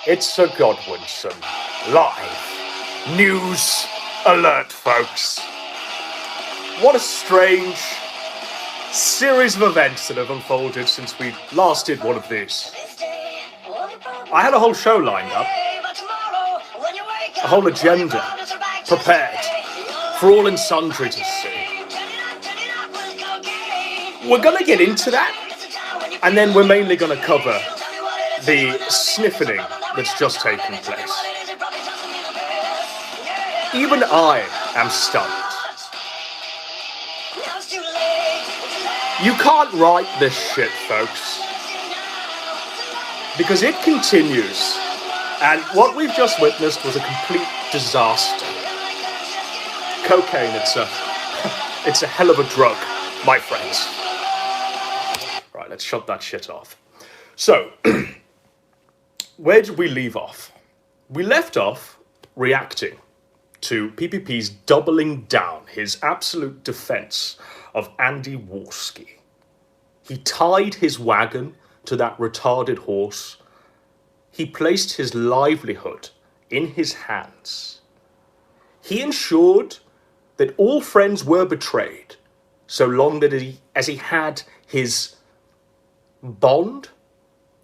It's Sir Godwinson, live. News alert, folks. What a strange series of events that have unfolded since we last did one of these. I had a whole show lined up, a whole agenda prepared for all and sundry to see. We're going to get into that, and then we're mainly going to cover the sniffening that's just taken place. Even I am stunned. You can't write this shit, folks, because it continues, and what we've just witnessed was a complete disaster. Cocaine, it's a hell of a drug, my friends. Right, let's shut that shit off. So, where did we leave off? We left off reacting to PPP's doubling down his absolute defense of Andy Warski. He tied his wagon to that retarded horse. He placed his livelihood in his hands. He ensured that all friends were betrayed so long as he had his bond,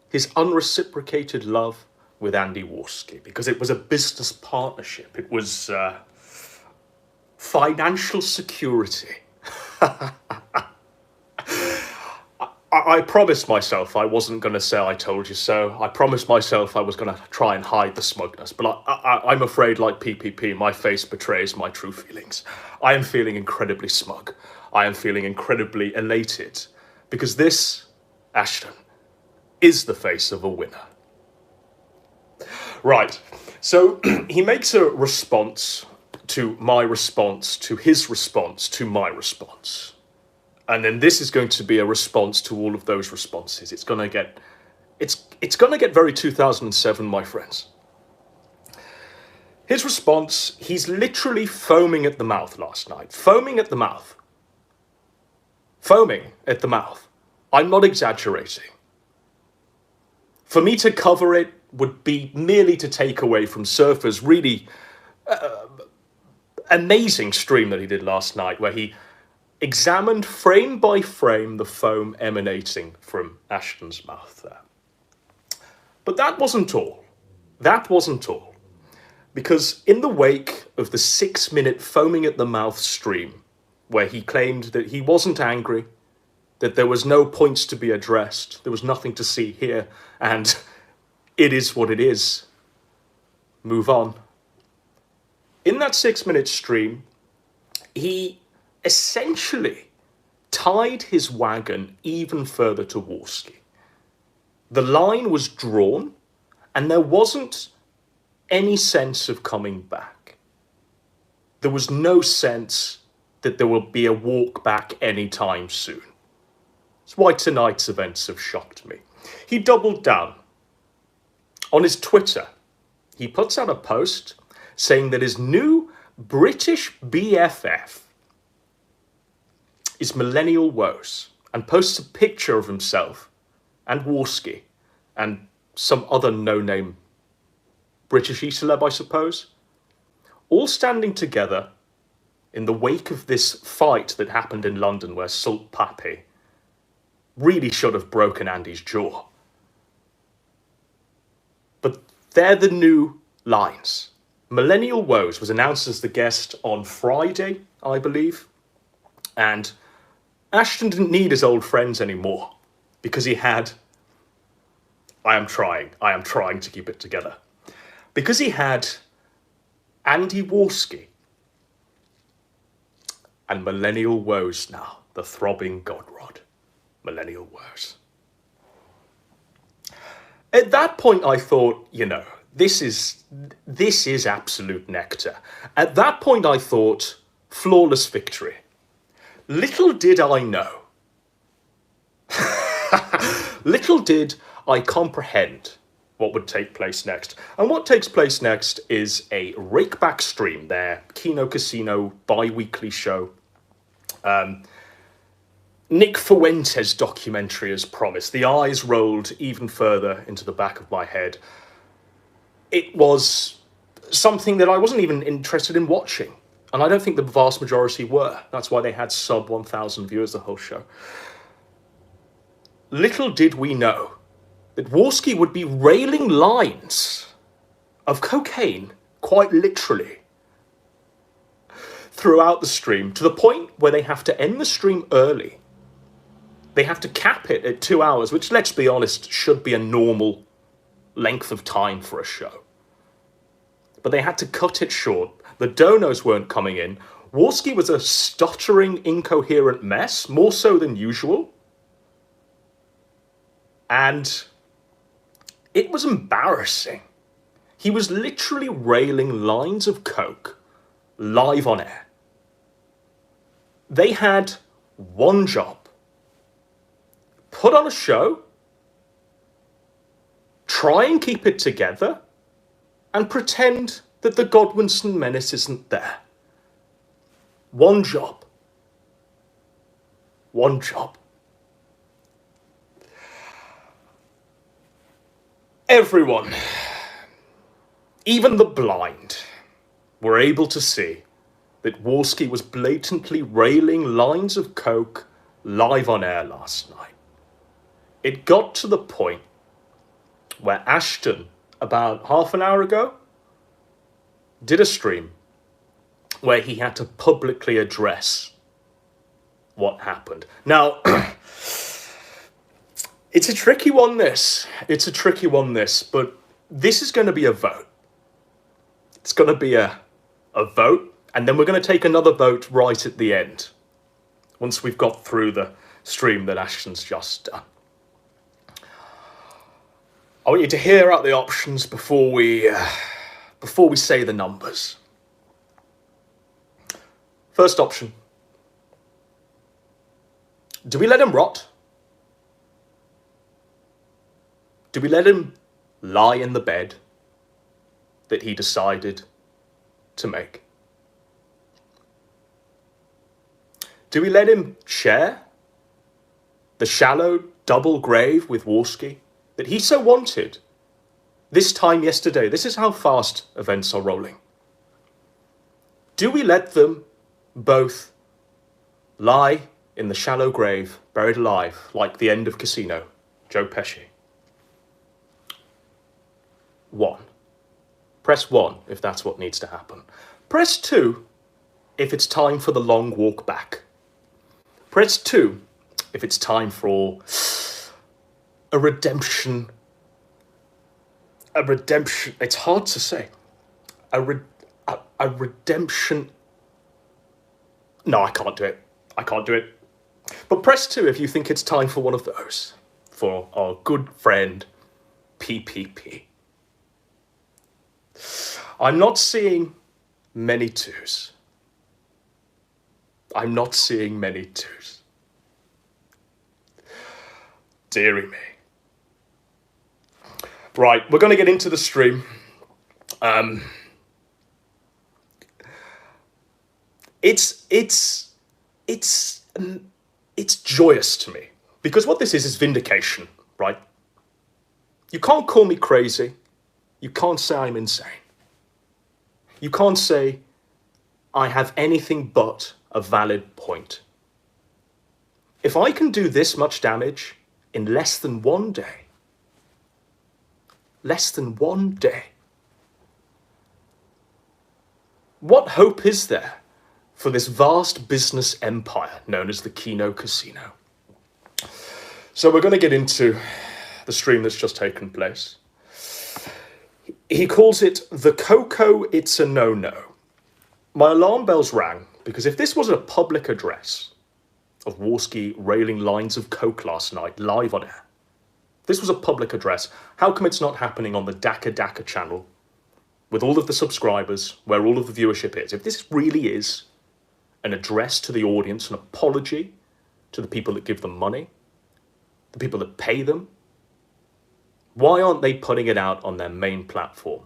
his unreciprocated love with Andy Warski, because it was a business partnership. It was financial security. I promised myself I wasn't going to say I told you so. I promised myself I was going to try and hide the smugness, but I'm afraid, like PPP, my face betrays my true feelings. I am feeling incredibly smug. I am feeling incredibly elated, because this, Ashton, is the face of a winner. Right, so he makes a response to my response, to his response, to my response. And then this is going to be a response to all of those responses. It's going to get very 2007, my friends. His response, he's literally foaming at the mouth last night. Foaming at the mouth. Foaming at the mouth. I'm not exaggerating. For me to cover it would be merely to take away from Surfer's really amazing stream that he did last night, where he examined frame by frame the foam emanating from Ashton's mouth there. But that wasn't all. That wasn't all. Because in the wake of the 6-minute foaming at the mouth stream, where he claimed that he wasn't angry, that there was no points to be addressed, there was nothing to see here, and it is what it is. Move on. In that 6-minute stream, he essentially tied his wagon even further to Warski. The line was drawn, and there wasn't any sense of coming back. There was no sense that there will be a walk back anytime soon. That's why tonight's events have shocked me. He doubled down. On his Twitter, he puts out a post saying that his new British BFF is Millennial Woes, and posts a picture of himself and Warski and some other no-name British celeb, I suppose, all standing together in the wake of this fight that happened in London where Salt Pappy really should have broken Andy's jaw. But they're the new lines. Millennial Woes was announced as the guest on Friday, I believe, and Ashton didn't need his old friends anymore because he had, I am trying to keep it together, because he had Andy Warski and Millennial Woes now, the throbbing god rod. Millennial Woes. At that point, I thought, this is absolute nectar. At that point, I thought, flawless victory. Little did I know. Little did I comprehend what would take place next. And what takes place next is a rakeback stream, their Kino Casino bi-weekly show. Nick Fuentes documentary as promised. The eyes rolled even further into the back of my head. it was something that I wasn't even interested in watching. And I don't think the vast majority were. That's why they had sub 1,000 viewers the whole show. Little did we know that Warski would be railing lines of cocaine, quite literally, throughout the stream, to the point where they have to end the stream early. They have to cap it at 2 hours, which, let's be honest, should be a normal length of time for a show. But they had to cut it short. The donos weren't coming in. Warski was a stuttering, incoherent mess, more so than usual. And it was embarrassing. He was literally railing lines of coke live on air. They had one job. Put on a show, try and keep it together, and pretend that the Godwinson menace isn't there. One job. One job. Everyone, even the blind, were able to see that Warski was blatantly railing lines of coke live on air last night. It got to the point where Ashton, about half an hour ago, did a stream where he had to publicly address what happened. Now, it's a tricky one, this. It's a tricky one, this. But this is going to be a vote. It's going to be a vote. And then we're going to take another vote right at the end, once we've got through the stream that Ashton's just done. I want you to hear out the options before we say the numbers. First option. Do we let him rot? Do we let him lie in the bed that he decided to make? Do we let him share the shallow double grave with Warski that he so wanted this time yesterday? This is how fast events are rolling. Do we let them both lie in the shallow grave, buried alive, like the end of Casino, Joe Pesci? 1. Press 1 if that's what needs to happen. Press 2 if it's time for the long walk back. Press 2 if it's time for a redemption. A redemption. It's hard to say. A redemption. No, I can't do it. I can't do it. But press 2 if you think it's time for one of those. For our good friend, PPP. I'm not seeing many 2s. I'm not seeing many 2s. Deary me. Right, we're going to get into the stream. It's joyous to me, because what this is vindication, right? You can't call me crazy. You can't say I'm insane. You can't say I have anything but a valid point. If I can do this much damage in less than 1 day, less than 1 day, what hope is there for this vast business empire known as the Kino Casino? So we're going to get into the stream that's just taken place. He calls it the Coco It's a No-No. My alarm bells rang, because if this was a public address of Warski railing lines of coke last night live on air, if this was a public address, how come it's not happening on the Daka Daka channel with all of the subscribers, where all of the viewership is? If this really is an address to the audience, an apology to the people that give them money, the people that pay them, why aren't they putting it out on their main platform,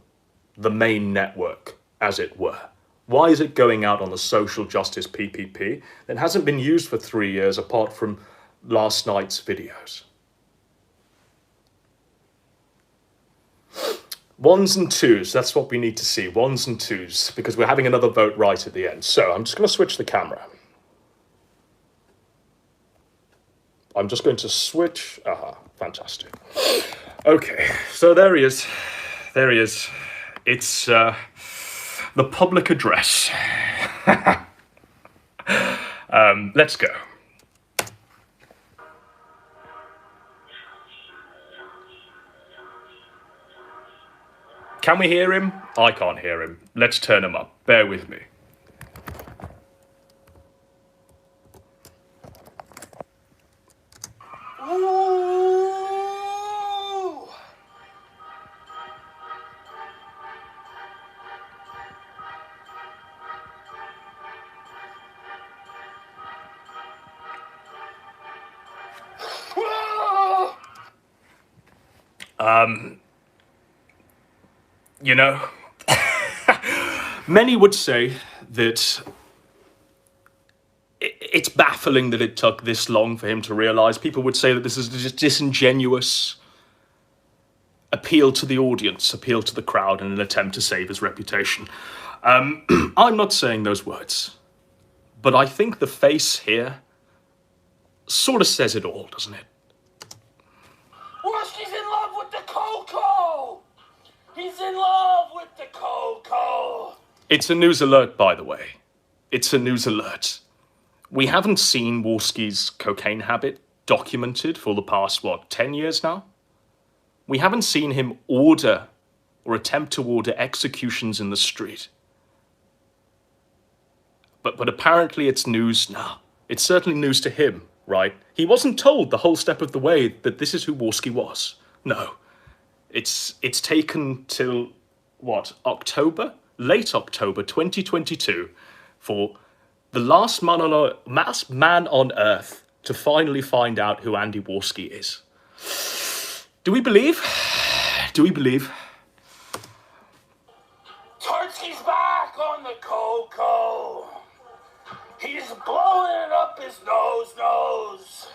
the main network, as it were? Why is it going out on the social justice PPP that hasn't been used for 3 years apart from last night's videos? Ones and twos, that's what we need to see. Ones and twos, because we're having another vote right at the end. So I'm just going to switch the camera. I'm just going to switch. Aha, fantastic. Okay, so there he is. There he is. It's the public address. Let's go. Can we hear him? I can't hear him. Let's turn him up. Bear with me. You know, many would say that it's baffling that it took this long for him to realize. People would say that this is just disingenuous appeal to the audience, appeal to the crowd in an attempt to save his reputation. I'm not saying those words, but I think the face here sort of says it all, doesn't it? Well, she's in love with the Coco! He's in love with the Coco! It's a news alert, by the way. It's a news alert. We haven't seen Worski's cocaine habit documented for the past, 10 years now? We haven't seen him order or attempt to order executions in the street. But apparently it's news now. It's certainly news to him, right? He wasn't told the whole step of the way that this is who Worski was. No. It's taken till, October? Late October 2022 for the last man on Earth to finally find out who Andy Worski is. Do we believe? Do we believe? Tartsky's back on the Coco. He's blowing up his nose,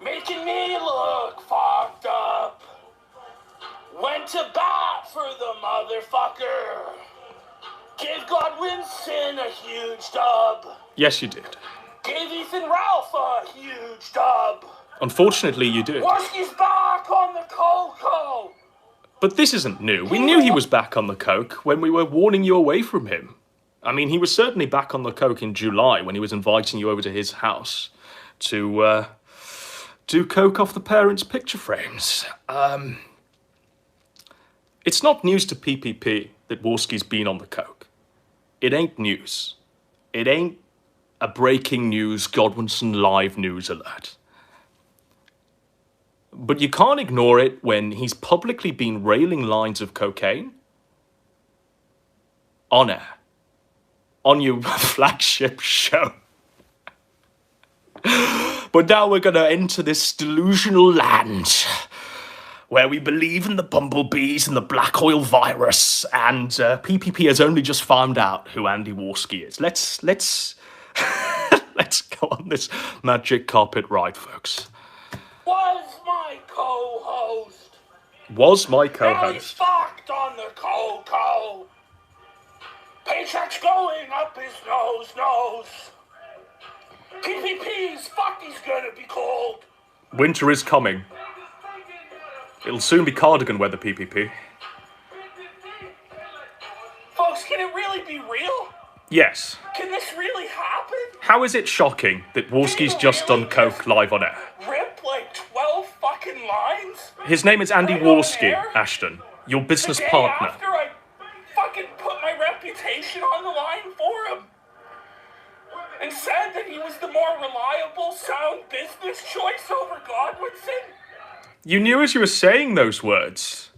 making me look fucked up. Went to bat for the motherfucker. Gave Godwinson a huge dub. Yes, you did. Gave Ethan Ralph a huge dub. Unfortunately, you did. Worski's back on the Coco. But this isn't new. We knew he was back on the coke when we were warning you away from him. I mean, he was certainly back on the coke in July when he was inviting you over to his house to do coke off the parents' picture frames. It's not news to PPP that Worski's been on the coke. It ain't news. It ain't a breaking news Godwinson live news alert. But you can't ignore it when he's publicly been railing lines of cocaine on air, on your flagship show. But now we're going to enter this delusional land where we believe in the bumblebees and the black oil virus, and PPP has only just found out who Andy Worski is. Let's let's go on this magic carpet ride, folks. Was my co-host. Was my Now he's co-host. fucked on the Coco. Paycheck's going up his nose. PPP's fuck, he's gonna be cold. Winter is coming. It'll soon be cardigan weather, PPP. Folks, can it really be real? Yes. Can this really happen? How is it shocking that Worski's just done coke live on air? Rip like 12 fucking lines? His name is Andy Right on Worski, air? Ashton, your business The day partner. after I fucking put my reputation on the line for him. And said that he was the more reliable, sound business choice over Godwinson. You knew as you were saying those words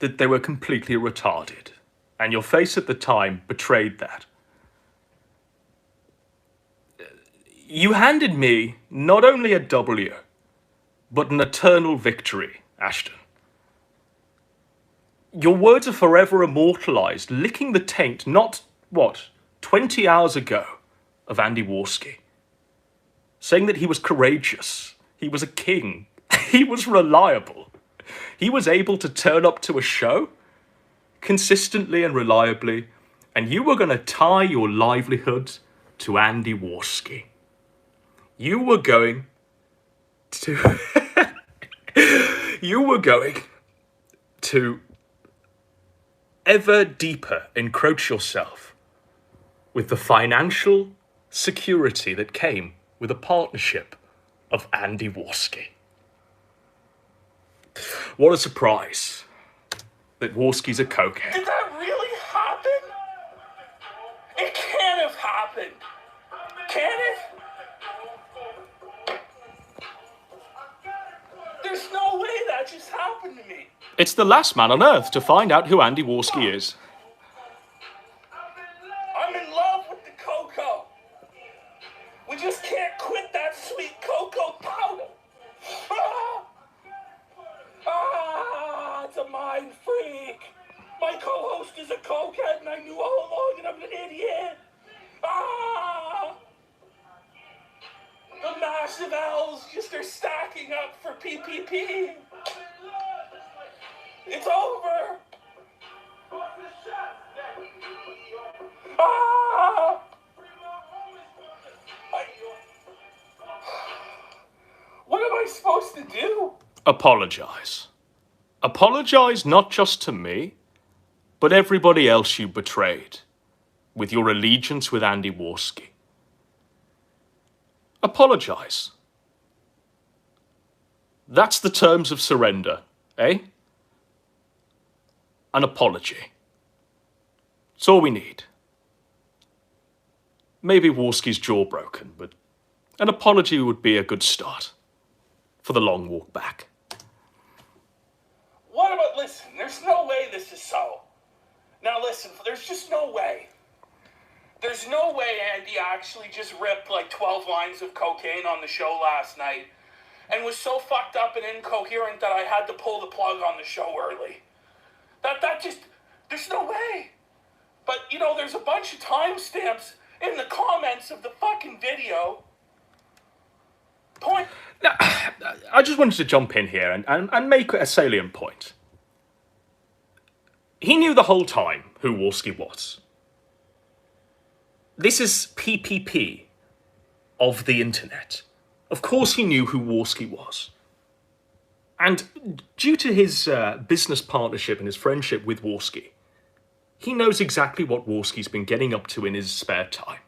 that they were completely retarded, and your face at the time betrayed that. You handed me not only a W, but an eternal victory, Ashton. Your words are forever immortalized, licking the taint, 20 hours ago, of Andy Worski. Saying that he was courageous, he was a king, he was reliable, he was able to turn up to a show consistently and reliably, and you were going to tie your livelihood to Andy Warski. You were going to... you were going to ever deeper encroach yourself with the financial security that came with a partnership of Andy Warski. What a surprise that Warski's a cokehead. Did that really happen? It can't have happened. Can it? There's no way that just happened to me. It's the last man on earth to find out who Andy Warski is. I'm in love with the cocoa. We just can't quit that sweet cocoa powder. It's a mind freak. My co-host is a cokehead and I knew all along and I'm an idiot. The massive L's just are stacking up for PPP. It's over. What am I supposed to do? Apologize. Apologize not just to me, but everybody else you betrayed with your allegiance with Andy Warski. Apologize. That's the terms of surrender, eh? An apology. It's all we need. Maybe Warski's jaw broken, but an apology would be a good start for the long walk back. What about, listen, there's no way this is so. Now listen, there's just no way. There's no way Andy actually just ripped like 12 lines of cocaine on the show last night and was so fucked up and incoherent that I had to pull the plug on the show early. That just, there's no way. But, you know, there's a bunch of timestamps in the comments of the fucking video. Now, I just wanted to jump in here and make a salient point. He knew the whole time who Warski was. This is PPP of the internet. Of course he knew who Warski was. And due to his business partnership and his friendship with Warski, he knows exactly what Warski's been getting up to in his spare time.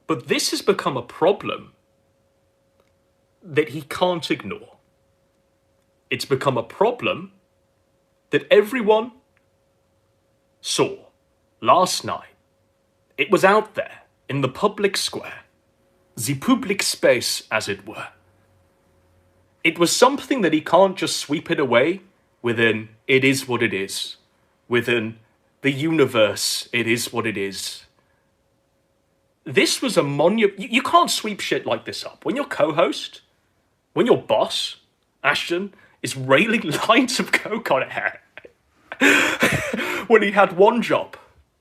But this has become a problem that he can't ignore. It's become a problem that everyone saw last night. It was out there in the public square, the public space, as it were. It was something that he can't just sweep it away within it is what it is, within the universe, it is what it is. This was a monument. You can't sweep shit like this up. When your co-host, when your boss, Ashton, is railing lines of coke on air, when he had one job,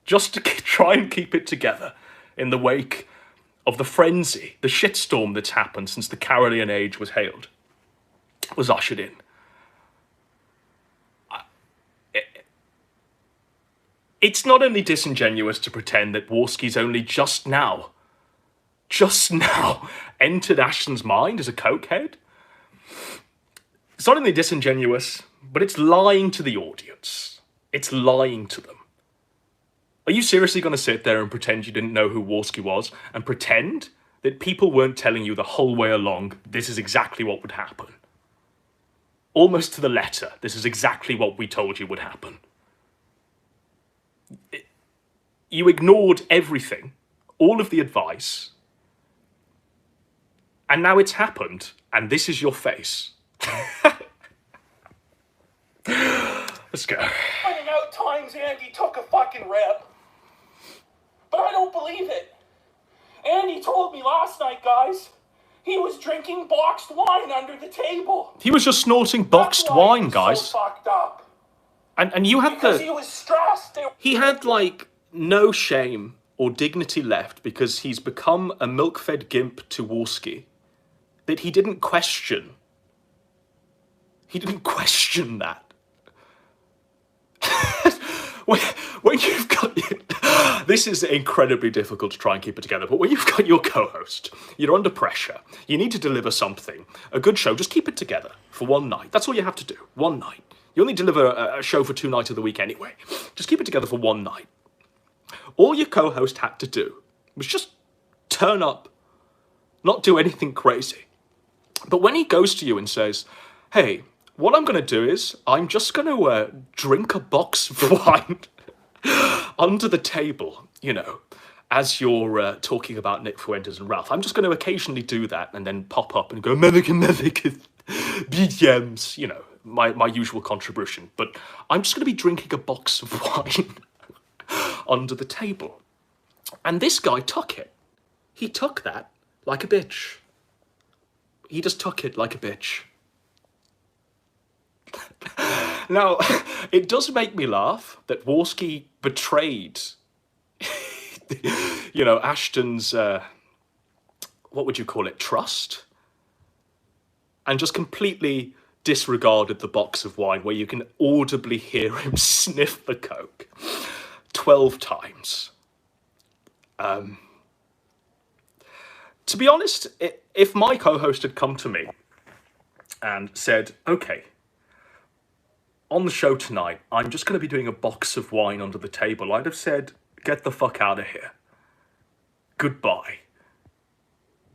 just to try and keep it together in the wake of the frenzy, the shitstorm that's happened since the Carolean Age was hailed, was ushered in. It's not only disingenuous to pretend that Warski's only just now entered Ashton's mind as a cokehead. It's not only disingenuous, but it's lying to the audience. It's lying to them. Are you seriously going to sit there and pretend you didn't know who Warski was and pretend that people weren't telling you the whole way along this is exactly what would happen? Almost to the letter, this is exactly what we told you would happen. You ignored everything, all of the advice, and now it's happened, and this is your face. Let's go. Finding out times Andy took a fucking rip. But I don't believe it. Andy told me last night, guys, he was drinking boxed wine under the table. He was just snorting boxed wine, guys. So fucked up. And you had because he was stressed. He had, like, no shame or dignity left because he's become a milk-fed gimp to Warski that he didn't question. He didn't question that. when you've got this is incredibly difficult to try and keep it together, but when you've got your co-host, you're under pressure, you need to deliver something, a good show, just keep it together for one night. That's all you have to do, one night. You only deliver a show for 2 nights of the week anyway. Just keep it together for one night. All your co-host had to do was just turn up, not do anything crazy. But when he goes to you and says, hey, what I'm going to do is I'm just going to drink a box of wine under the table, as you're talking about Nick Fuentes and Ralph. I'm just going to occasionally do that and then pop up and go, American BGMs, my usual contribution. But I'm just going to be drinking a box of wine under the table. And this guy took it. He took that like a bitch. He just took it like a bitch. Now, it does make me laugh that Warski betrayed, Ashton's, what would you call it, trust? And just completely disregarded the box of wine where you can audibly hear him sniff the Coke 12 times. To be honest, if my co-host had come to me and said, okay, on the show tonight, I'm just going to be doing a box of wine under the table, I'd have said, get the fuck out of here. Goodbye.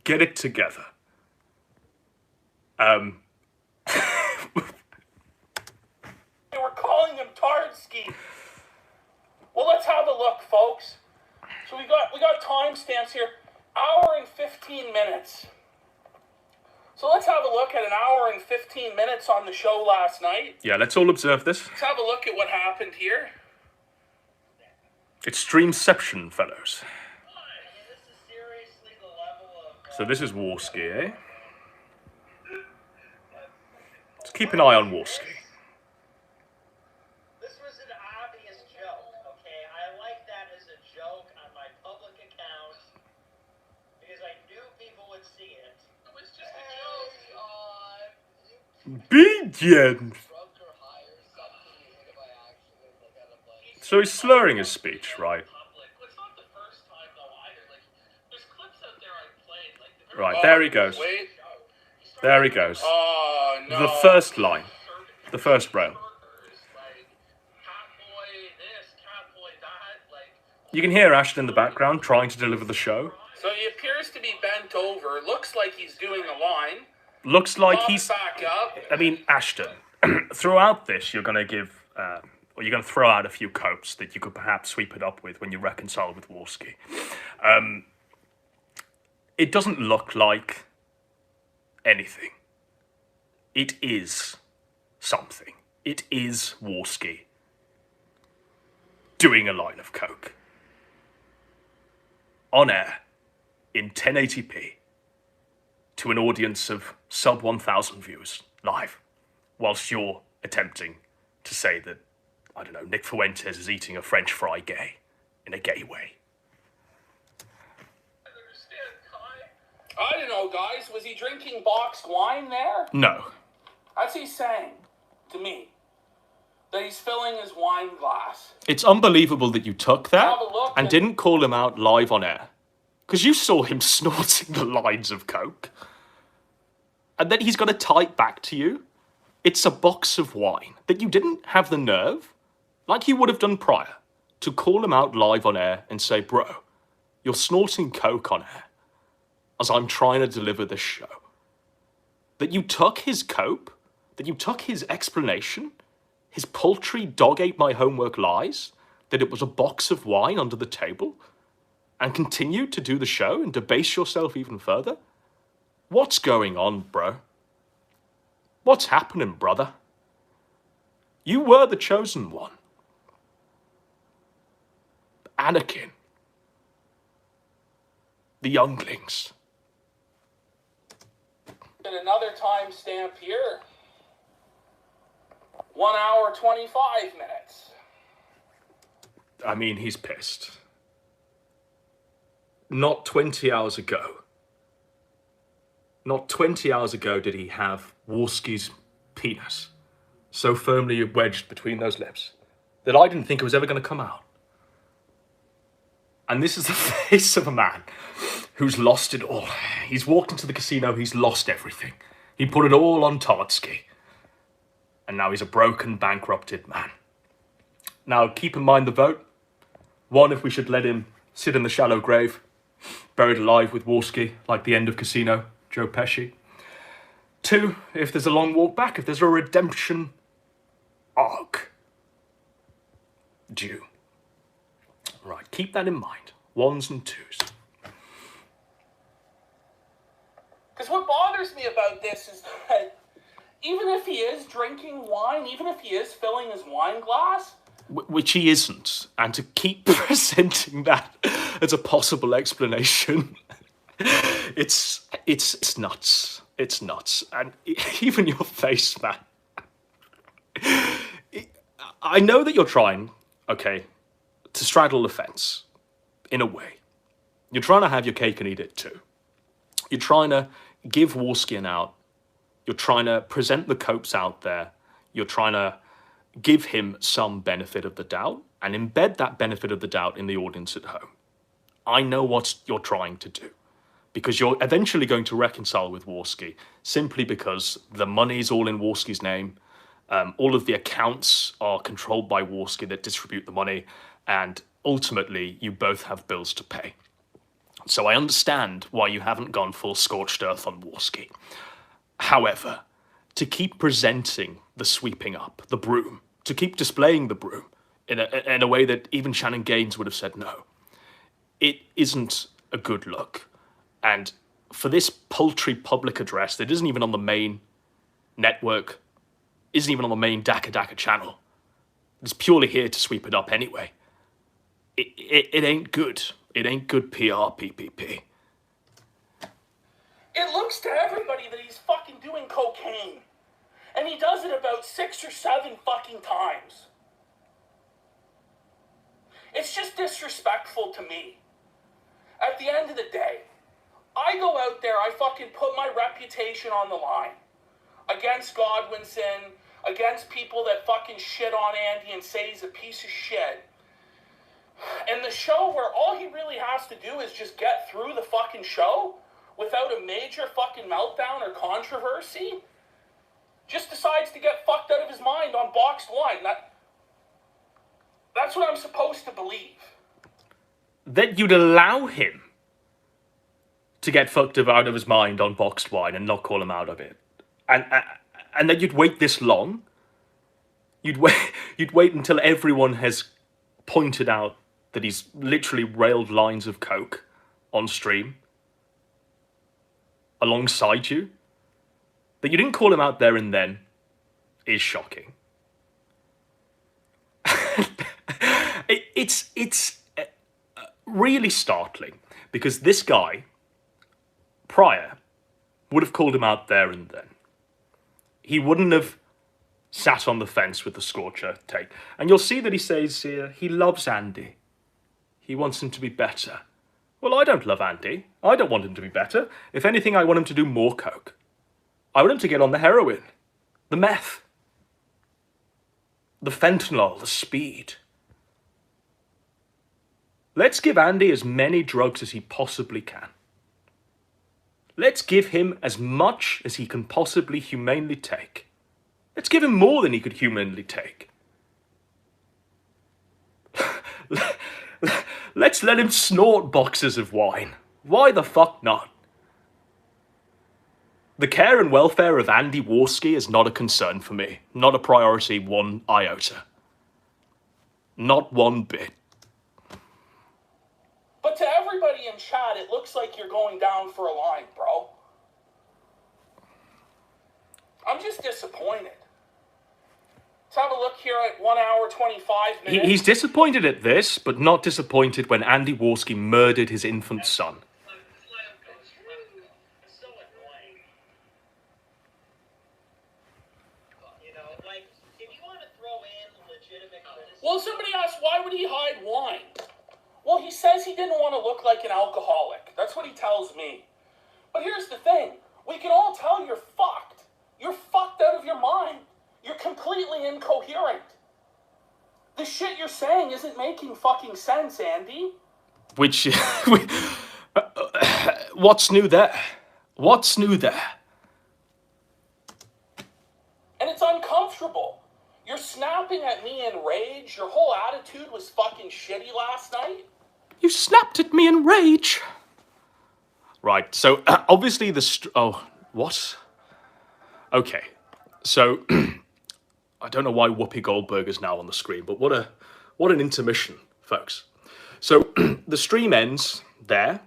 Get it together. They were calling him Tardsky. Well, let's have a look, folks. So we got timestamps here. Hour and 15 minutes. So let's have a look at an hour and 15 minutes on the show last night. Yeah, let's all observe this. Let's have a look at what happened here. It's Streamception, fellows. So this is Warski, eh? Let's keep an eye on Warski. This was an obvious joke, okay? I like that as a joke on my public account because I knew people would see it. It was just a joke. BGM. So he's slurring his speech, right? Right, there he goes. Wait. There he goes. Oh, no. The first line. The first row. You can hear Ashton in the background trying to deliver the show. So he appears to be bent over. Looks like he's doing a line. Looks like Pops he's... back up. I mean, Ashton, throughout this, you're going to give... or you're going to throw out a few copes that you could perhaps sweep it up with when you reconcile with Warski. It doesn't look like anything. It is something. It is Warski doing a line of coke on air in 1080p to an audience of sub 1,000 viewers live, whilst you're attempting to say that, I don't know, Nick Fuentes is eating a French fry gay in a gay way. I don't know, guys. Was he drinking boxed wine there? No. That's what he's saying to me. That he's filling his wine glass. It's unbelievable that you took that Have a look and and- didn't call him out live on air. Because you saw him snorting the lines of coke. And then he's got to type back to you. It's a box of wine that you didn't have the nerve, like you would have done prior, to call him out live on air and say, bro, you're snorting coke on air as I'm trying to deliver this show. That you took his cope, that you took his explanation, his paltry dog ate my homework lies, that it was a box of wine under the table, and continued to do the show and debase yourself even further? What's going on, bro? What's happening, brother? You were the chosen one. Anakin. The younglings. And another timestamp here. 1 hour, 25 minutes. I mean, he's pissed. Not 20 hours ago. Not 20 hours ago did he have Warski's penis so firmly wedged between those lips that I didn't think it was ever going to come out. And this is the face of a man who's lost it all. He's walked into the casino, he's lost everything. He put it all on Todsky. And now he's a broken, bankrupted man. Now, keep in mind the vote. 1, if we should let him sit in the shallow grave, buried alive with Warski, like the end of Casino, Joe Pesci. 2, if there's a long walk back, if there's a redemption arc due. Right, keep that in mind. 1s and 2s. Because what bothers me about this is that even if he is drinking wine, even if he is filling his wine glass, which he isn't, and to keep presenting that as a possible explanation, it's nuts. It's nuts. And even your face, man. I know that you're trying, okay, to straddle the fence, in a way. You're trying to have your cake and eat it too. You're trying to give Warski an out. You're trying to present the copes out there. You're trying to give him some benefit of the doubt and embed that benefit of the doubt in the audience at home. I know what you're trying to do, because you're eventually going to reconcile with Warski simply because the money's all in Warski's name. All of the accounts are controlled by Warski that distribute the money, and ultimately you both have bills to pay. So I understand why you haven't gone full scorched earth on Warski. However, to keep presenting the sweeping up, the broom, to keep displaying the broom in a way that even Shannon Gaines would have said no, it isn't a good look. And for this paltry public address that isn't even on the main network, isn't even on the main Daka Daka channel, it's purely here to sweep it up anyway, it ain't good. It ain't good PR, PPP. it looks to everybody that he's fucking doing cocaine. And he does it about 6 or 7 fucking times. It's just disrespectful to me. At the end of the day, I go out there, I fucking put my reputation on the line. Against Godwinson, against people that fucking shit on Andy and say he's a piece of shit. And the show where all he really has to do is just get through the fucking show without a major fucking meltdown or controversy, just decides to get fucked out of his mind on boxed wine. That's what I'm supposed to believe. That you'd allow him to get fucked out of his mind on boxed wine and not call him out of it. And that you'd wait this long? You'd wait until everyone has pointed out that he's literally railed lines of coke on stream alongside you? That you didn't call him out there and then is shocking. It's really startling, because this guy, prior, would have called him out there and then. He wouldn't have sat on the fence with the scorcher take. And you'll see that he says here, he loves Andy. He wants him to be better. Well, I don't love Andy. I don't want him to be better. If anything, I want him to do more coke. I want him to get on the heroin, the meth, the fentanyl, the speed. Let's give Andy as many drugs as he possibly can. Let's give him as much as he can possibly humanely take. Let's give him more than he could humanly take. Let's let him snort boxes of wine. Why the fuck not? The care and welfare of Andy Warski is not a concern for me. Not a priority one iota. Not one bit. But to everybody in chat, it looks like you're going down for a line, bro. I'm just disappointed. Let's have a look here at 1 hour, 25 minutes. He's disappointed at this, but not disappointed when Andy Warski murdered his infant son. It's so annoying. You know, like, if you want to throw in legitimate criticism... Well, somebody asked, why would he hide wine? Well, he says he didn't want to look like an alcoholic. That's what he tells me. But here's the thing. We can all tell you're fucked. You're fucked out of your mind. You're completely incoherent. The shit you're saying isn't making fucking sense, Andy. Which... what's new there? What's new there? And it's uncomfortable. You're snapping at me in rage. Your whole attitude was fucking shitty last night. You snapped at me in rage. Right, so obviously oh, what? Okay, so I don't know why Whoopi Goldberg is now on the screen, but what an intermission, folks. So the stream ends there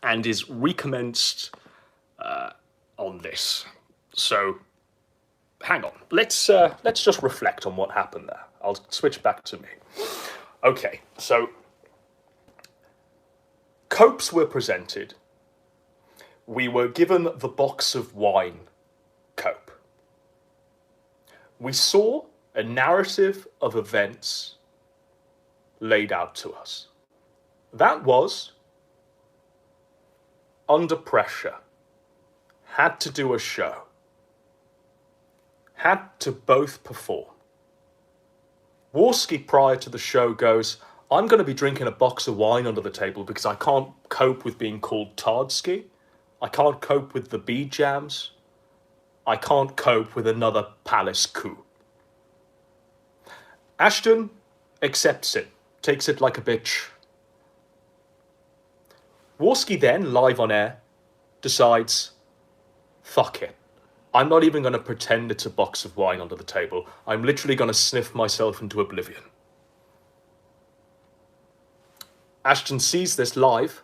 and is recommenced on this. So hang on, let's just reflect on what happened there. I'll switch back to me. Okay, so copes were presented. We were given the box of wine cope. We saw a narrative of events laid out to us. That was under pressure, had to do a show, had to both perform. Warski, prior to the show, goes, I'm going to be drinking a box of wine under the table because I can't cope with being called Tardski. I can't cope with the bee jams. I can't cope with another palace coup. Ashton accepts it, takes it like a bitch. Warski then, live on air, decides, fuck it. I'm not even going to pretend it's a box of wine under the table. I'm literally going to sniff myself into oblivion. Ashton sees this live,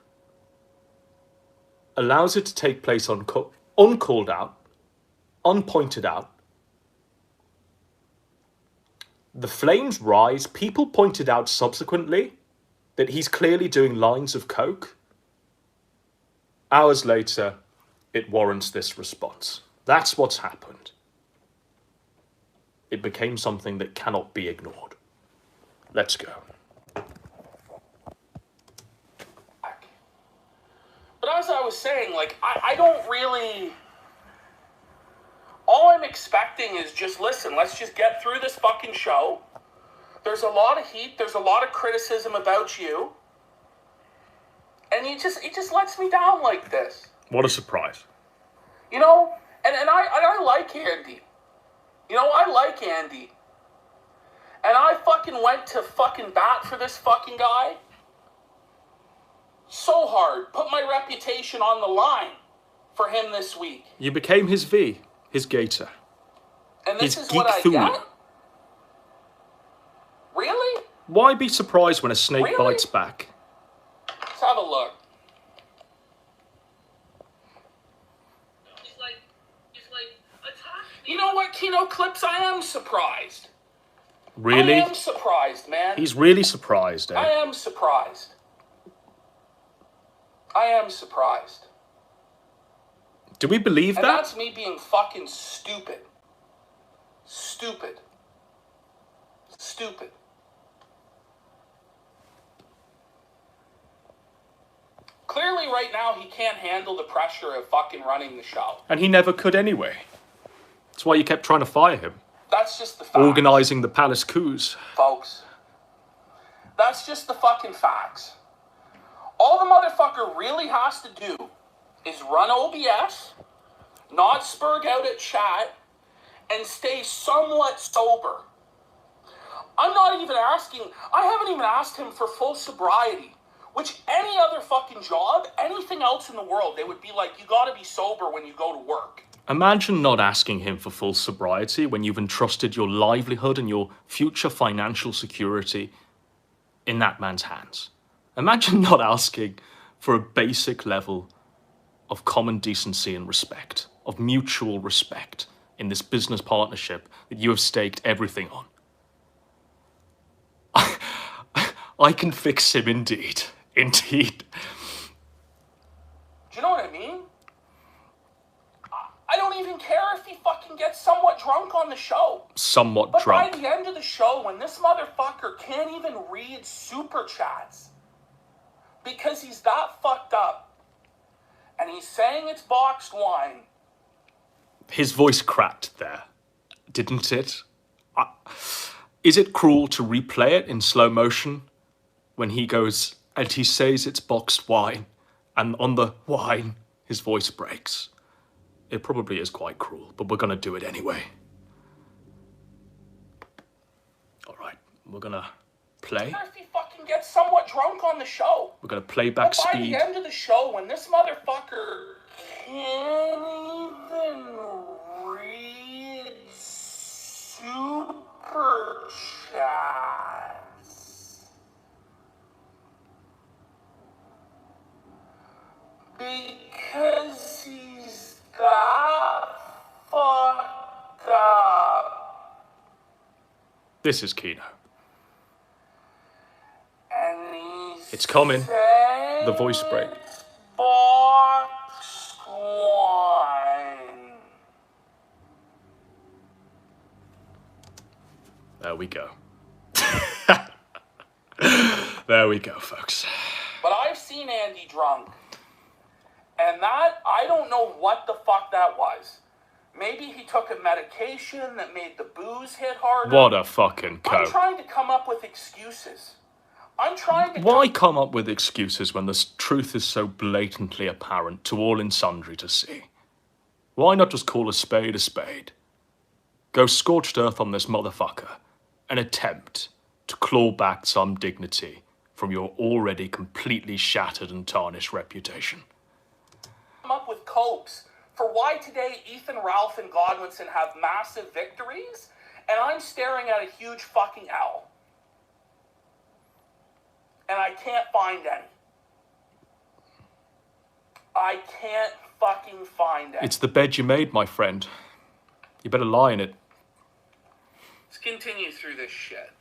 allows it to take place uncalled out, unpointed out. The flames rise. People pointed out subsequently that he's clearly doing lines of coke. Hours later, it warrants this response. That's what's happened. It became something that cannot be ignored. Let's go. But as I was saying, like, I don't really... All I'm expecting is just, listen, let's just get through this fucking show. There's a lot of heat. There's a lot of criticism about you. And it just lets me down like this. What a surprise. You know, and I like Andy. You know, I like Andy. And I fucking went to fucking bat for this fucking guy. So hard. Put my reputation on the line for him this week. You became his V, his gator. And this his is what I get? Really? Why be surprised when a snake bites back? Let's have a look. He's like, attack. You know what, Kino Clips? I am surprised. Really? I am surprised, man. He's really surprised, eh? I am surprised. I am surprised. Do we believe And that? that's me being fucking stupid. Stupid. Stupid. Clearly right now he can't handle the pressure of fucking running the show. And he never could anyway. That's why you kept trying to fire him. That's just the facts. Organising the palace coups. Folks. That's just the fucking facts. All the motherfucker really has to do is run OBS, not spurg out at chat, and stay somewhat sober. I haven't even asked him for full sobriety, which any other fucking job, anything else in the world, they would be like, you gotta be sober when you go to work. Imagine not asking him for full sobriety when you've entrusted your livelihood and your future financial security in that man's hands. Imagine not asking for a basic level of common decency and respect, of mutual respect in this business partnership that you have staked everything on. I can fix him indeed. Indeed. Do you know what I mean? I don't even care if he fucking gets somewhat drunk on the show. Somewhat but drunk. By the end of the show, when this motherfucker can't even read super chats because he's that fucked up and he's saying it's boxed wine. His voice cracked there, didn't it? Is it cruel to replay it in slow motion when he goes and he says it's boxed wine, and on the wine his voice breaks? It probably is quite cruel, but we're gonna do it anyway. All right, we're gonna play. What if he fucking gets somewhat drunk on the show? We're gonna play back But by speed. the end of the show, when this motherfucker can't even read super chats because he's that fucked up. This is Kino. And he's It's coming. The voice break. Box wine. There we go. There we go, folks. But I've seen Andy drunk. And that, I don't know what the fuck that was. Maybe he took a medication that made the booze hit harder. What a fucking I'm coat. trying to come up with excuses. I'm trying to... Why come up with excuses when the truth is so blatantly apparent to all and sundry to see? Why not just call a spade a spade? Go scorched earth on this motherfucker and attempt to claw back some dignity from your already completely shattered and tarnished reputation. Come up with copes for why today Ethan, Ralph, and Godwinson have massive victories, and I'm staring at a huge fucking L. And I can't find any. I can't fucking find any. It's the bed you made, my friend. You better lie in it. Let's continue through this shit.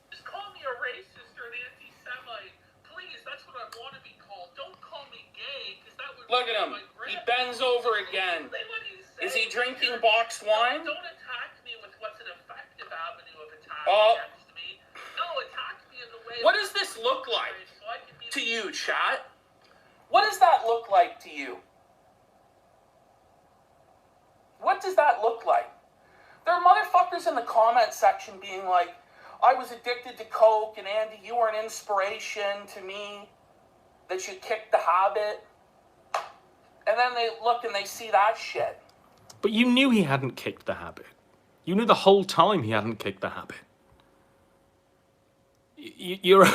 Just call me a racist or an anti-Semite. Please, that's what I want to be called. Don't call me gay, because that would... Look at him. He bends over again. Is he drinking boxed wine? Don't attack me with what's an effective avenue of attack Oh. against me. No, attack me in the way... What does this look like So I can be to you, chat? What does that look like to you? What does that look like? There are motherfuckers in the comment section being like, I was addicted to coke, and Andy, you were an inspiration to me that you kicked the habit. And then they look and they see that shit. But you knew he hadn't kicked the habit. You knew the whole time he hadn't kicked the habit. You're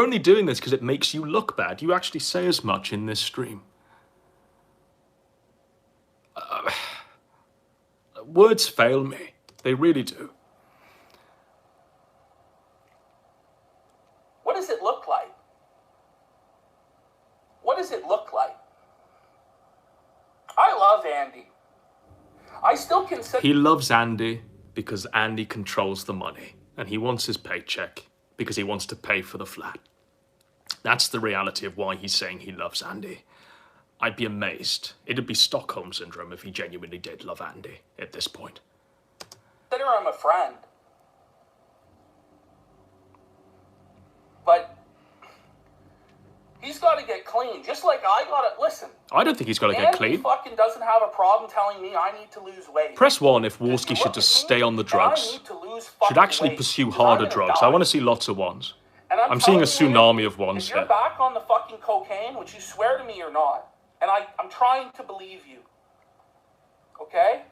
only doing this because it makes you look bad. You actually say as much in this stream. Words fail me. They really do. What does it look like? What does it look like? I love Andy. I still consider... He loves Andy because Andy controls the money. And he wants his paycheck because he wants to pay for the flat. That's the reality of why he's saying he loves Andy. I'd be amazed. It'd be Stockholm Syndrome if he genuinely did love Andy at this point. Consider him a friend. But he's got to get clean, just like I got to... Listen. I don't think he's got to get Andy clean. fucking doesn't have a problem telling me I need to lose weight. Press 1 if You Warski look should at just me, stay on the and drugs. I need to lose Should fucking actually weight, pursue 'cause harder I'm gonna drugs. die. I want to see lots of ones. And I'm seeing a telling you, tsunami of ones if you're here. back on the fucking cocaine, which you swear to me you're not, and I'm trying to believe you, okay?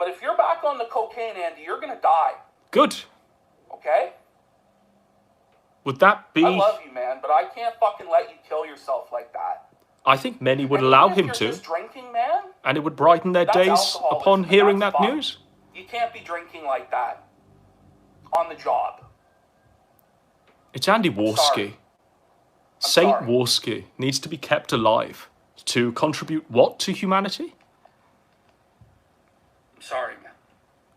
But if you're back on the cocaine, Andy, you're gonna die, Good. okay? Would that be... I love you, man, but I can't fucking let you kill yourself like that. I think many would And allow even him if you're to. just drinking, man, And it would brighten their that's days alcoholism, upon and hearing that's that fucked. news. You can't be drinking like that on the job. It's Andy sorry. Warski. Saint sorry. Warski needs to be kept alive to contribute what to humanity? I'm sorry, man.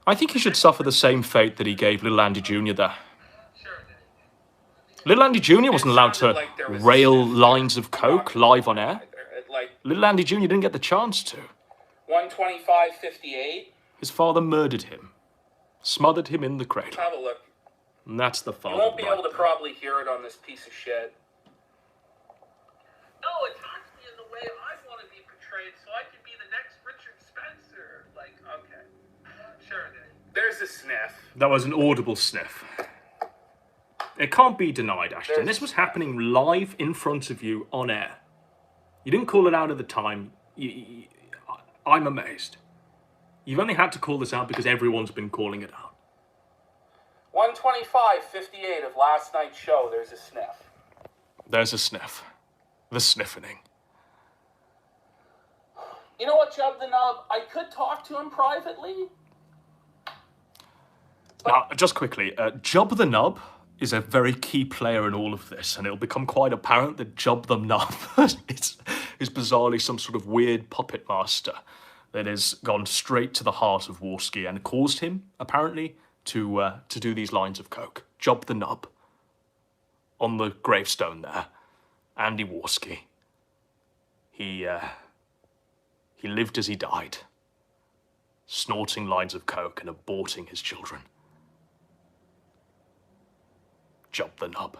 I think he should suffer the same fate that he gave Little Andy Jr. there. Sure. Little Andy Jr. wasn't allowed to sounded like there was a rail sniff. lines of coke live on air. Like Little Andy Jr. didn't get the chance to. 125.58. His father murdered him, smothered him in the cradle. Have a look. And that's the You father. won't be right able to there. probably hear it on this piece of shit. No, attack me in the way I want to be portrayed so I can be the next Richard Spencer. Like, okay. Sure, Dave. There's the a sniff. That was an audible sniff. It can't be denied, Ashton. This was happening live in front of you on air. You didn't call it out at the time. I'm amazed. You've only had to call this out because everyone's been calling it out. 125:58 of last night's show, there's a sniff. There's a sniff. The sniffening. You know what, Jub the Nub? I could talk to him privately. Now, just quickly, Jub the Nub is a very key player in all of this, and it'll become quite apparent that Jub the Nub is bizarrely some sort of weird puppet master that has gone straight to the heart of Warski and caused him, apparently, to do these lines of coke. Jub the Nub. On the gravestone there, Andy Warski. He lived as he died, snorting lines of coke and aborting his children. Jub the Nub.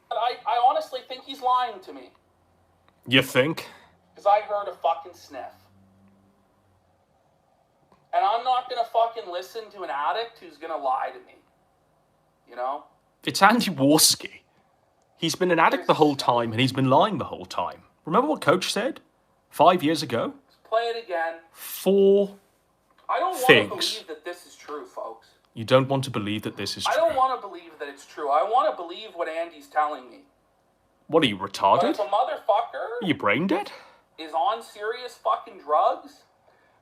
I honestly think he's lying to me. You think? Because I heard a fucking sniff. And I'm not going to fucking listen to an addict who's going to lie to me. You know? It's Andy Warski. He's been an addict the whole time, and he's been lying the whole time. Remember what Coach said 5 years ago? Let's play it again. 4 I don't want things. to believe that this is true, folks. You don't want to believe that this is true. I don't want to believe that it's true. I want to believe what Andy's telling me. What, are you But retarded? if a motherfucker Are you brain dead? is on serious fucking drugs,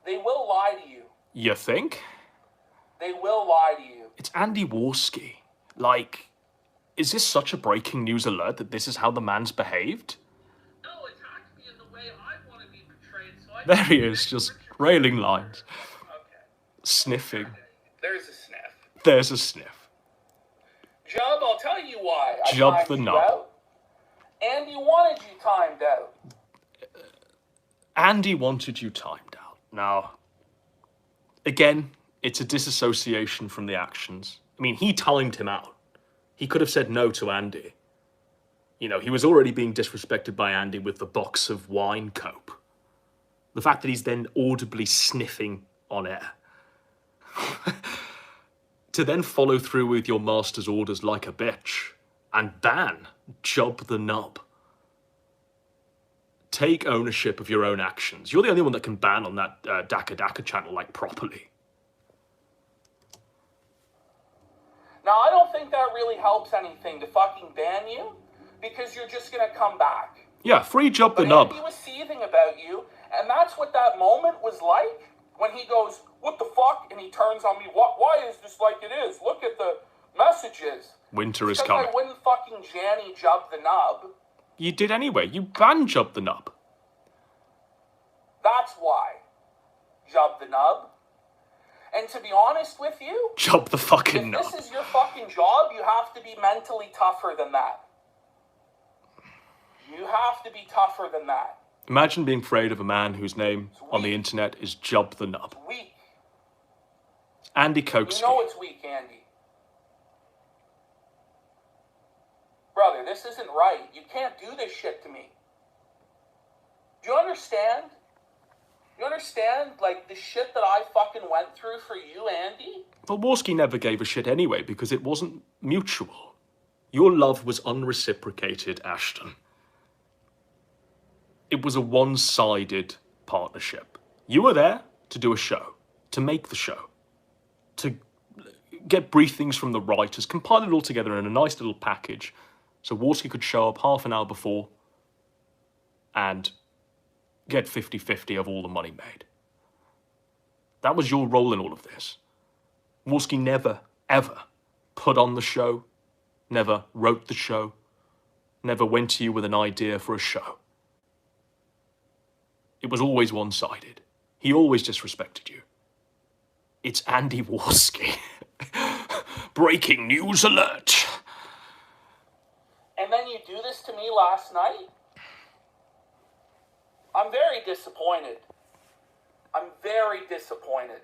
they will lie to you. You think? They will lie to you. It's Andy Warski. Like, is this such a breaking news alert that this is how the man's behaved? No, attack me in the way I want to be portrayed. So I There he is, just railing lines. Okay. Sniffing. There's a sniff. There's a sniff. Jub, I'll tell you why. I Jub timed the you nub. out. Andy wanted you timed out. Andy wanted you timed out. Now, again, it's a disassociation from the actions. I mean, he timed him out. He could have said no to Andy. You know, he was already being disrespected by Andy with the box of wine cope. The fact that he's then audibly sniffing on air. To then follow through with your master's orders like a bitch and ban Jub the Nub. Take ownership of your own actions. You're the only one that can ban on that Daka Daka channel, like, properly. Now, I don't think that really helps anything to fucking ban you, because you're just going to come back. Yeah, free Jub the But Nub. Andy was seething about you, and that's what that moment was like when he goes, "What the fuck?" and he turns on me. Why is this like it is? Look at the messages. Winter is Because coming. I wouldn't fucking Janny Jub the Nub. You did anyway. You banned Jub the Nub. That's why. Jub the Nub. And to be honest with you, Jub the fucking if Nub. this is your fucking job, you have to be mentally tougher than that. You have to be tougher than that. Imagine being afraid of a man whose name on the internet is Jub the Nub. It's weak. Andy You Koksky. know it's weak, Andy. Brother, this isn't right. You can't do this shit to me. Do you understand? You understand, like, the shit that I fucking went through for you, Andy? Well, Warski never gave a shit anyway because it wasn't mutual. Your love was unreciprocated, Ashton. It was a one-sided partnership. You were there to do a show, to make the show, to get briefings from the writers, compile it all together in a nice little package so Warski could show up half an hour before and get 50-50 of all the money made. That was your role in all of this. Warski never, ever put on the show, never wrote the show, never went to you with an idea for a show. It was always one-sided. He always disrespected you. It's Andy Warski. Breaking news alert. And then you do this to me last night? I'm very disappointed. I'm very disappointed.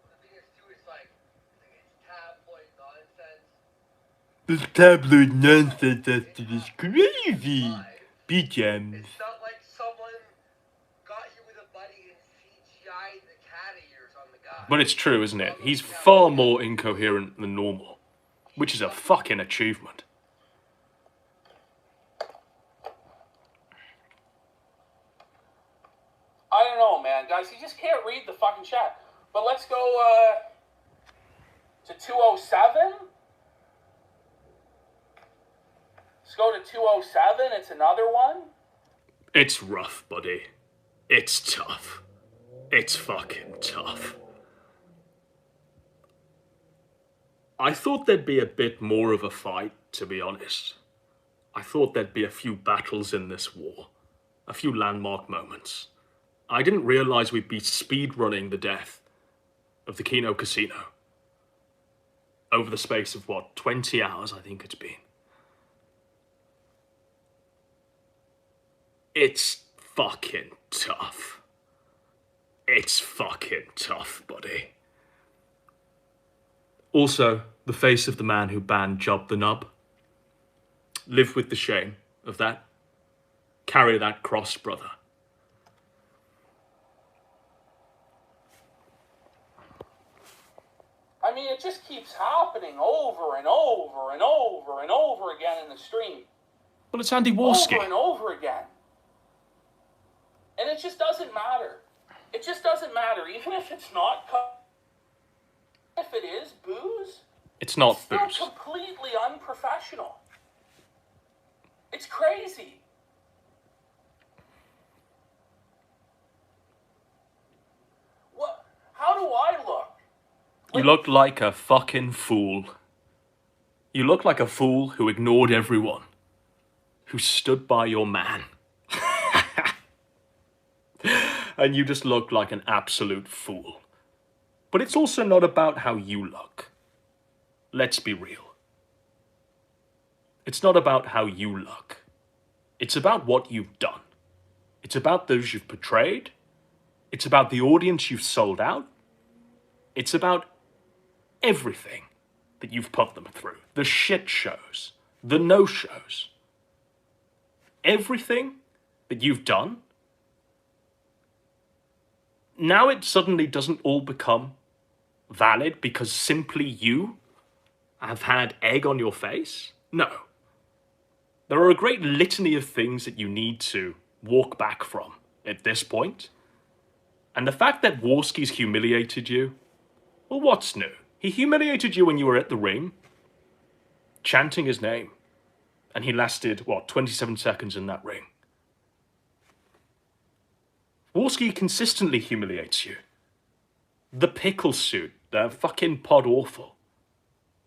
The thing is, too, it's like it's tabloid nonsense. This tabloid nonsense after this crazy. BGMs. It's not like someone got you with a buddy and CGI'd the cat ears on the guy. But it's true, isn't it? He's far more incoherent than normal, which is a fucking achievement. I don't know, man. Guys, you just can't read the fucking chat. But let's go to 207. Let's go to 207. It's another one. It's rough, buddy. It's tough. It's fucking tough. I thought there'd be a bit more of a fight, to be honest. I thought there'd be a few battles in this war. A few landmark moments. I didn't realize we'd be speedrunning the death of the Kino Casino. Over the space of, 20 hours, I think it's been. It's fucking tough. It's fucking tough, buddy. Also, the face of the man who banned Job the Nub. Live with the shame of that. Carry that cross, brother. I mean, it just keeps happening over and over and over and over again in the stream. Well, it's Andy Warski. Over and over again. And it just doesn't matter. It just doesn't matter. Even if it's not... If it is booze... It's not it's booze. still completely unprofessional. It's crazy. What? How do I look? You look like a fucking fool. You look like a fool who ignored everyone. Who stood by your man. And you just look like an absolute fool. But it's also not about how you look. Let's be real. It's not about how you look. It's about what you've done. It's about those you've portrayed. It's about the audience you've sold out. It's about everything that you've put them through. The shit shows. The no-shows. Everything that you've done. Now it suddenly doesn't all become valid because simply you have had egg on your face? No. There are a great litany of things that you need to walk back from at this point. And the fact that Warski's humiliated you, well, what's new? He humiliated you when you were at the ring, chanting his name. And he lasted, 27 seconds in that ring. Warski consistently humiliates you. The pickle suit, they're fucking pod awful.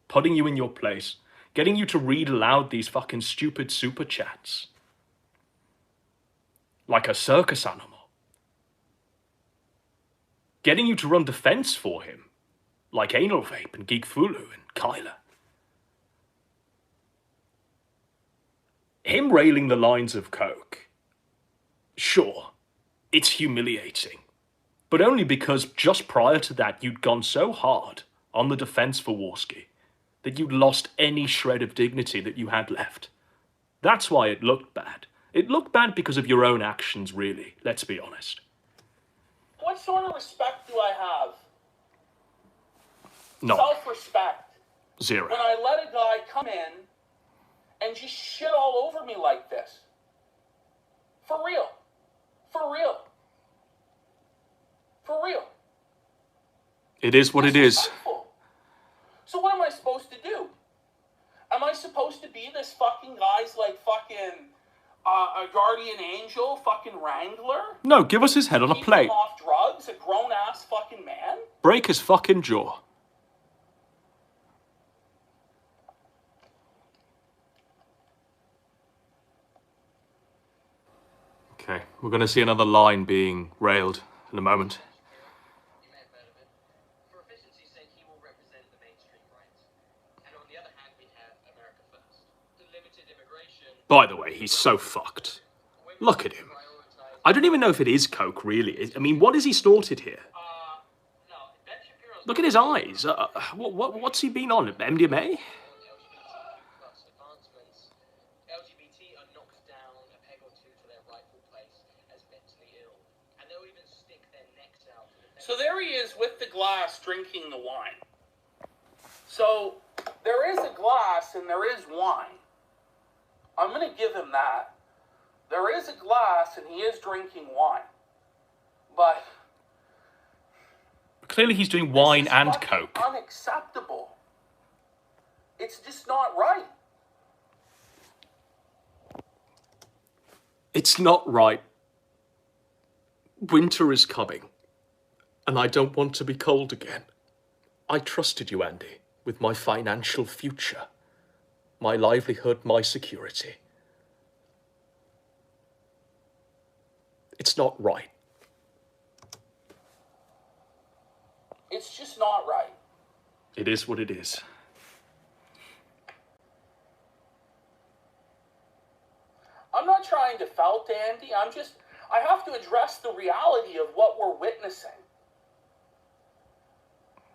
Putting you in your place, getting you to read aloud these fucking stupid super chats. Like a circus animal. Getting you to run defense for him, like Anal Vape and Geek Fulu and Kyler. Him railing the lines of coke, sure, it's humiliating. But only because just prior to that, you'd gone so hard on the defense for Warski that you'd lost any shred of dignity that you had left. That's why it looked bad. It looked bad because of your own actions, really. Let's be honest. What sort of respect do I have? No. Self-respect. Zero. When I let a guy come in and just shit all over me like this. For real. For real. For real. It is what it is. Disrespectful. So what am I supposed to do? Am I supposed to be this fucking guy's like fucking a guardian angel, fucking wrangler? No, give us his head on a Keep plate. him off drugs, a grown-ass fucking man? Break his fucking jaw. Okay, we're going to see another line being railed in a moment. You may have heard of it. For efficiency's sake, he will represent the mainstream rights. And on the other hand, we have America First. The limited immigration... By the way, he's so fucked. Look at him. I don't even know if it is coke, really. I mean, what has he snorted here? No, Ben Shapiro's... Look at his eyes. What's he been on? MDMA? are knocked down a peg or two to their rightful place as mentally ill. And they'll even stick their necks out to the So there he is with the glass drinking the wine. So there is a glass and there is wine. I'm going to give him that. There is a glass and he is drinking wine. But clearly he's doing wine and fucking coke. Unacceptable. It's just not right. It's not right. Winter is coming, and I don't want to be cold again. I trusted you, Andy, with my financial future, my livelihood, my security. It's not right. It's just not right. It is what it is. I'm not trying to felt Andy. I have to address the reality of what we're witnessing.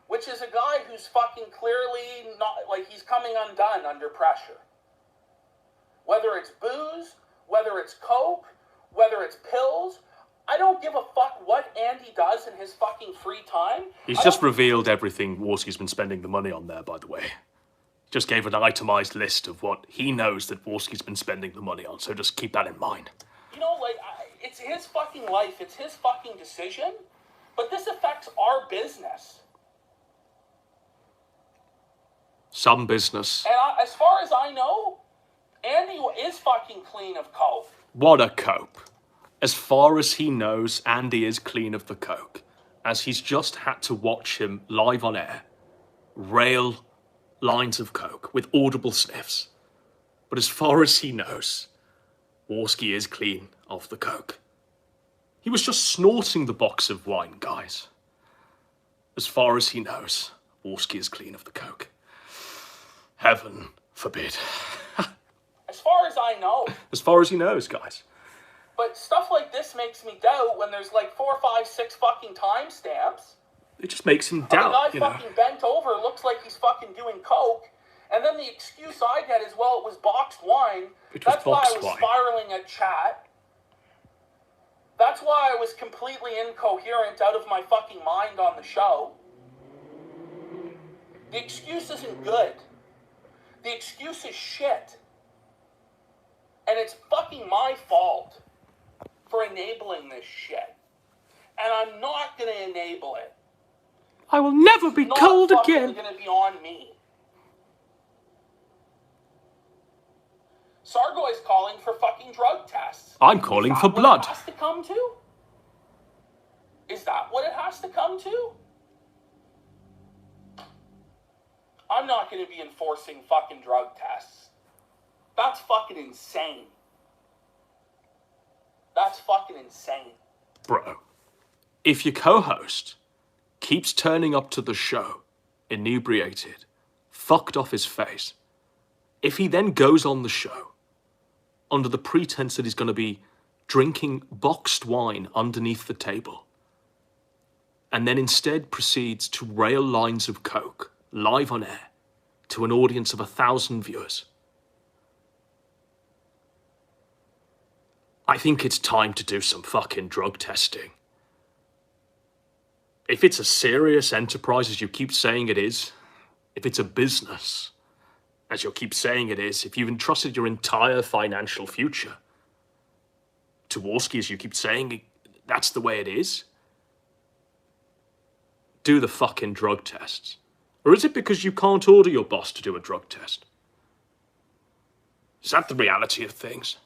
Which is a guy who's fucking clearly not, like, he's coming undone under pressure. Whether it's booze, whether it's coke, whether it's pills, I don't give a fuck what Andy does in his fucking free time. He's just revealed everything Warski's been spending the money on there, by the way. Just gave an itemized list of what he knows that Warski's been spending the money on, so just keep that in mind. You know, like, it's his fucking life, it's his fucking decision, but this affects our business. Some business. And as far as I know, Andy is fucking clean of coke. What a cope. As far as he knows, Andy is clean of the coke, as he's just had to watch him live on air rail lines of coke with audible sniffs. But as far as he knows, Warski is clean of the coke. He was just snorting the box of wine, guys. As far as he knows, Warski is clean of the coke. Heaven forbid. As far as I know. As far as he knows, guys. But stuff like this makes me doubt when there's like 4, 5, 6 fucking timestamps. It just makes him doubt, the guy fucking bent over, looks like he's fucking doing coke. And then the excuse I get is, well, it was boxed wine. That's why I was spiraling at chat. That's why I was completely incoherent, out of my fucking mind on the show. The excuse isn't good. The excuse is shit. And it's fucking my fault for enabling this shit. And I'm not going to enable it. I will never be cold again. It's not going to be on me. Sargo is calling for fucking drug tests. I'm calling for blood. Is that what it has to come to? Is that what it has to come to? I'm not going to be enforcing fucking drug tests. That's fucking insane. That's fucking insane. Bro, if your co-host keeps turning up to the show inebriated, fucked off his face, if he then goes on the show under the pretense that he's going to be drinking boxed wine underneath the table, and then instead proceeds to rail lines of coke live on air to an audience of 1,000 viewers, I think it's time to do some fucking drug testing. If it's a serious enterprise, as you keep saying it is, if it's a business, as you keep saying it is, if you've entrusted your entire financial future to Warski, as you keep saying, that's the way it is, do the fucking drug tests. Or is it because you can't order your boss to do a drug test? Is that the reality of things?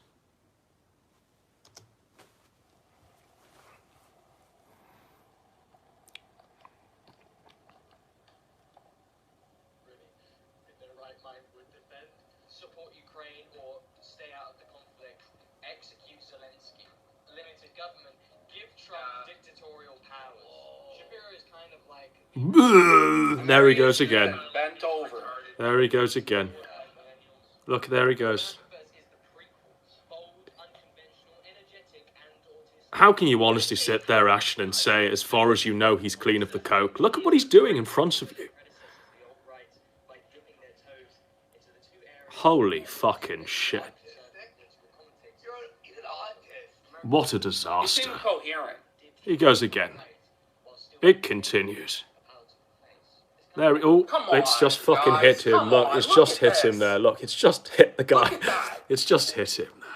There he goes again. Bent over. There he goes again. Look, there he goes. How can you honestly sit there, Ashton, and say, as far as you know, he's clean of the coke? Look at what he's doing in front of you. Holy fucking shit. What a It's disaster. incoherent. He goes again. It continues. There, oh, Come on, it's just fucking guys, hit him. come Look, on, it's look just at hit him this. there. Look, it's just hit the guy. Look at that. It's just hit him there.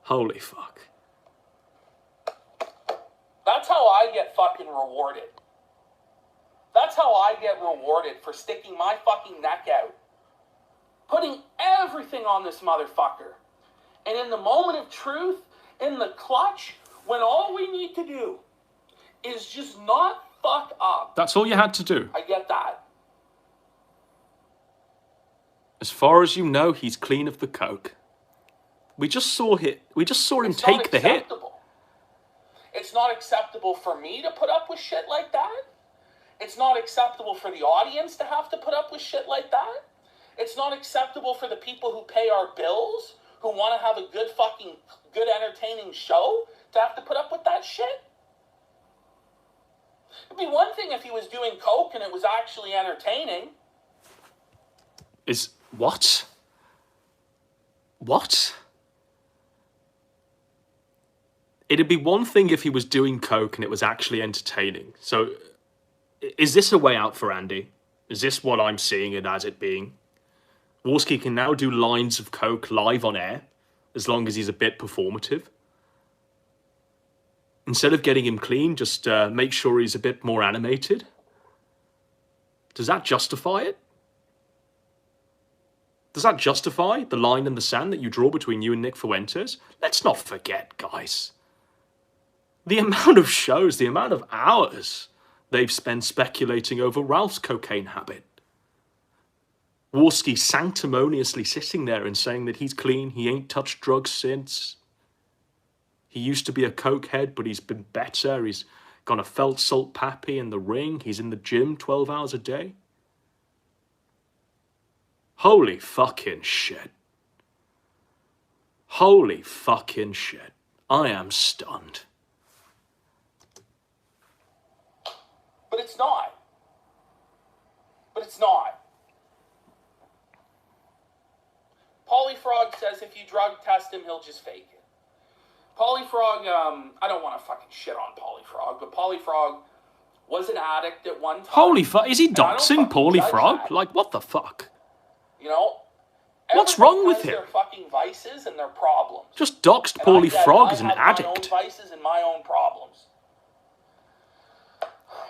Holy fuck. That's how I get fucking rewarded. That's how I get rewarded for sticking my fucking neck out. Putting everything on this motherfucker. And in the moment of truth, in the clutch, when all we need to do is just not fuck up. That's all you had to do. I get that. As far as you know, he's clean of the coke. We just saw him It's take not the hit. acceptable. It's not acceptable for me to put up with shit like that. It's not acceptable for the audience to have to put up with shit like that. It's not acceptable for the people who pay our bills, who want to have a good entertaining show, to have to put up with that shit. It'd be one thing if he was doing coke and it was actually entertaining. Is what? What? It'd be one thing if he was doing coke and it was actually entertaining. So, is this a way out for Andy? Is this what I'm seeing it as it being? Warski can now do lines of coke live on air, as long as he's a bit performative. Instead of getting him clean, just make sure he's a bit more animated. Does that justify it? Does that justify the line in the sand that you draw between you and Nick Fuentes? Let's not forget, guys. The amount of shows, the amount of hours they've spent speculating over Ralph's cocaine habit. Warski sanctimoniously sitting there and saying that he's clean, he ain't touched drugs since. He used to be a cokehead, but he's been better. He's gone a felt salt pappy in the ring. He's in the gym 12 hours a day. Holy fucking shit. Holy fucking shit. I am stunned. But it's not. But it's not. Polyfrog says if you drug test him, he'll just fake it. Polyfrog, I don't want to fucking shit on Polyfrog, but Polyfrog was an addict at one time. Holy fuck, is he doxing Paulie Polyfrog? Like, what the fuck? You know? What's Everybody wrong with has him? Their fucking vices and their problems. Just doxed And I get it. Polyfrog as an I have my own addict. vices and my own problems.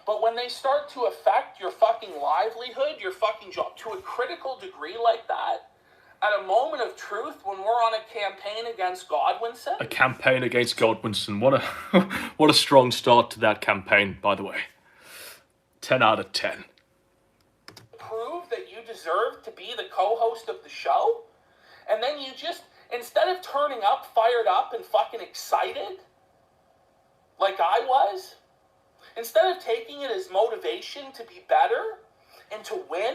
But when they start to affect your fucking livelihood, your fucking job, to a critical degree like that, at a moment of truth, when we're on a campaign against Godwinson, A campaign against Godwinson. What a strong start to that campaign, by the way. 10 out of 10. prove that you deserve to be the co-host of the show, and then you just, instead of turning up, fired up, and fucking excited, like I was, instead of taking it as motivation to be better and to win,